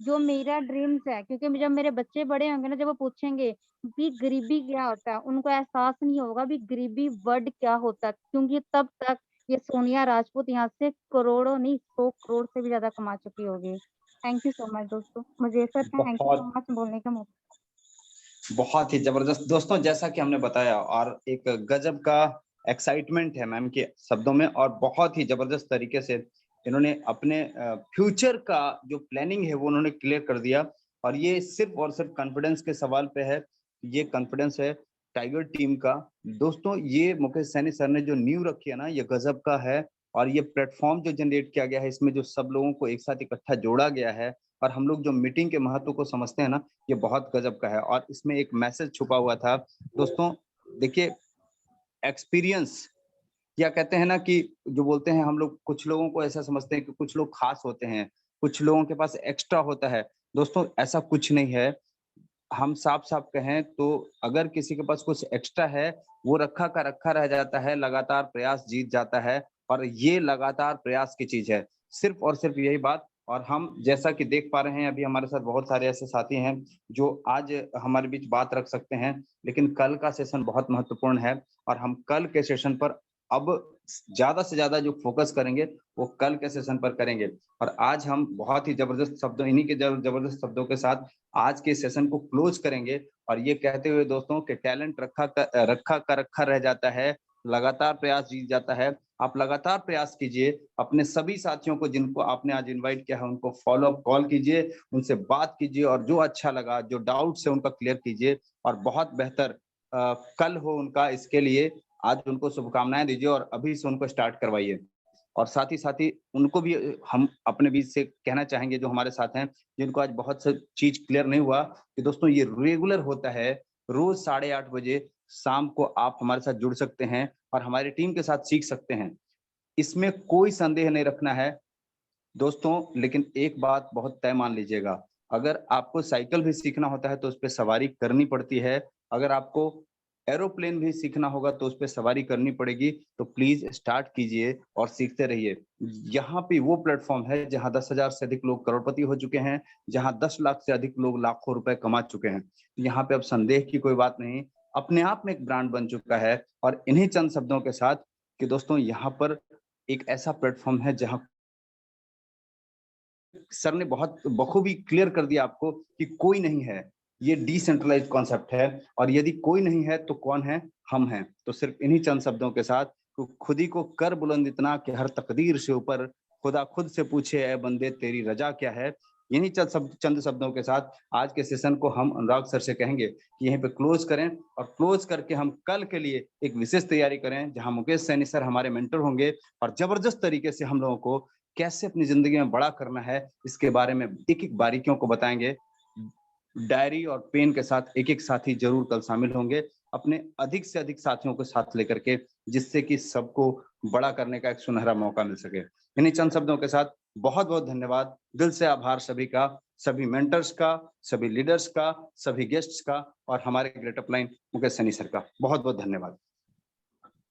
जो मेरा ड्रीम्स है, क्योंकि जब मेरे बच्चे बड़े होंगे ना, जब वो पूछेंगे कि गरीबी क्या होता है, उनको एहसास नहीं होगा भी गरीबी वर्ड क्या होता है, क्योंकि तब तक ये सोनिया राजपूत यहाँ से करोड़ों नहीं 100 करोड़ से भी ज्यादा कमा चुकी होगी। थैंक यू सो मच दोस्तों, मुझे sir thank you so much बोलने का मौका। बहुत ही जबरदस्त दोस्तों, जैसा कि हमने बताया, और एक गजब का एक्साइटमेंट है मैम के शब्दों में, और बहुत ही जबरदस्त तरीके से इन्होंने अपने फ्यूचर का जो प्लानिंग है वो उन्होंने क्लियर कर दिया। और ये सिर्फ और सिर्फ कॉन्फिडेंस के सवाल पे है, ये कॉन्फिडेंस है टाइगर टीम का। दोस्तों ये मुकेश सैनी सर ने जो नींव रखी है ना, ये गजब का है। और ये प्लेटफॉर्म जो जनरेट किया गया है, इसमें जो सब लोगों को एक साथ इकट्ठा जोड़ा गया है, और हम लोग जो मीटिंग के महत्व को समझते हैं ना, ये बहुत गजब का है। और इसमें एक मैसेज छुपा हुआ था दोस्तों। देखिए, एक्सपीरियंस, या कहते हैं ना कि जो बोलते हैं हम लोग, कुछ लोगों को ऐसा समझते हैं कि कुछ लोग खास होते हैं, कुछ लोगों के पास एक्स्ट्रा होता है। दोस्तों ऐसा कुछ नहीं है। हम साफ साफ कहें तो अगर किसी के पास कुछ एक्स्ट्रा है, वो रखा का रखा रह जाता है, लगातार प्रयास जीत जाता है। और ये लगातार प्रयास की चीज है, सिर्फ और सिर्फ यही बात। और हम जैसा कि देख पा रहे हैं, अभी हमारे साथ बहुत सारे ऐसे साथी हैं जो आज हमारे बीच बात रख सकते हैं, लेकिन कल का सेशन बहुत महत्वपूर्ण है। और हम कल के सेशन पर अब ज्यादा से ज्यादा जो फोकस करेंगे वो कल के सेशन पर करेंगे। और आज हम बहुत ही जबरदस्त शब्दों, इन्हीं के जबरदस्त शब्दों के साथ आज के सेशन को क्लोज करेंगे। और ये कहते हुए दोस्तों कि टैलेंट रखा रह जाता है, लगातार प्रयास जीत जाता है। आप लगातार प्रयास कीजिए, अपने सभी साथियों को जिनको आपने आज इनवाइट किया है उनको फॉलो अप कॉल कीजिए, उनसे बात कीजिए, और जो अच्छा लगा, जो डाउट्स है उनका क्लियर कीजिए, और बहुत बेहतर कल हो उनका। इसके लिए आज उनको शुभकामनाएं दीजिए और अभी से उनको स्टार्ट करवाइए। और साथ ही उनको भी हम अपने बीच से कहना चाहेंगे, जो हमारे साथ हैं, जिनको आज बहुत सा चीज क्लियर नहीं हुआ, कि दोस्तों ये रेगुलर होता है, रोज 8:30 बजे शाम को आप हमारे साथ जुड़ सकते हैं और हमारी टीम के साथ सीख सकते हैं। इसमें कोई संदेह नहीं रखना है दोस्तों। लेकिन एक बात बहुत तय मान लीजिएगा, अगर आपको साइकिल भी सीखना होता है तो उस पर सवारी करनी पड़ती है, अगर आपको एरोप्लेन भी सीखना होगा तो उस पर सवारी करनी पड़ेगी। तो प्लीज स्टार्ट कीजिए और सीखते रहिए। यहाँ पे वो प्लेटफॉर्म है जहाँ 10,000 से अधिक लोग करोड़पति हो चुके हैं, जहाँ 10 लाख से अधिक लोग लाखों रुपए कमा चुके हैं। यहाँ पे अब संदेह की कोई बात नहीं, अपने आप में एक ब्रांड बन चुका है। और इन्हीं चंद शब्दों के साथ कि दोस्तों यहाँ पर एक ऐसा प्लेटफॉर्म है जहाँ सर ने बहुत बखूबी क्लियर कर दिया आपको कि कोई नहीं है, ये डिसेंट्रलाइज्ड कॉन्सेप्ट है। और यदि कोई नहीं है तो कौन है? हम हैं। तो सिर्फ इन्हीं चंद शब्दों के साथ, तो खुद ही को कर बुलंद इतना कि हर तकदीर से ऊपर खुदा खुद से पूछे, ए बंदे तेरी रजा क्या है। इन्हीं चंद शब्दों के साथ आज के सेशन को हम अनुराग सर से कहेंगे कि यहीं पे क्लोज करें, और क्लोज करके हम कल के लिए एक विशेष तैयारी करें जहां मुकेश सैनी सर हमारे मेंटर होंगे और जबरदस्त तरीके से हम लोगों को कैसे अपनी जिंदगी में बड़ा करना है इसके बारे में एक एक बारीकियों को बताएंगे। डायरी और पेन के साथ एक एक साथी जरूर कल शामिल होंगे, अपने अधिक से अधिक साथियों को साथ लेकर के, जिससे कि सबको बड़ा करने का एक सुनहरा मौका मिल सके। इन्हीं चंद शब्दों के साथ बहुत बहुत धन्यवाद, दिल से आभार सभी का, सभी मेंटर्स का, सभी लीडर्स का, सभी गेस्ट्स का, और हमारे great upline Mukesh Saini sir का बहुत बहुत धन्यवाद।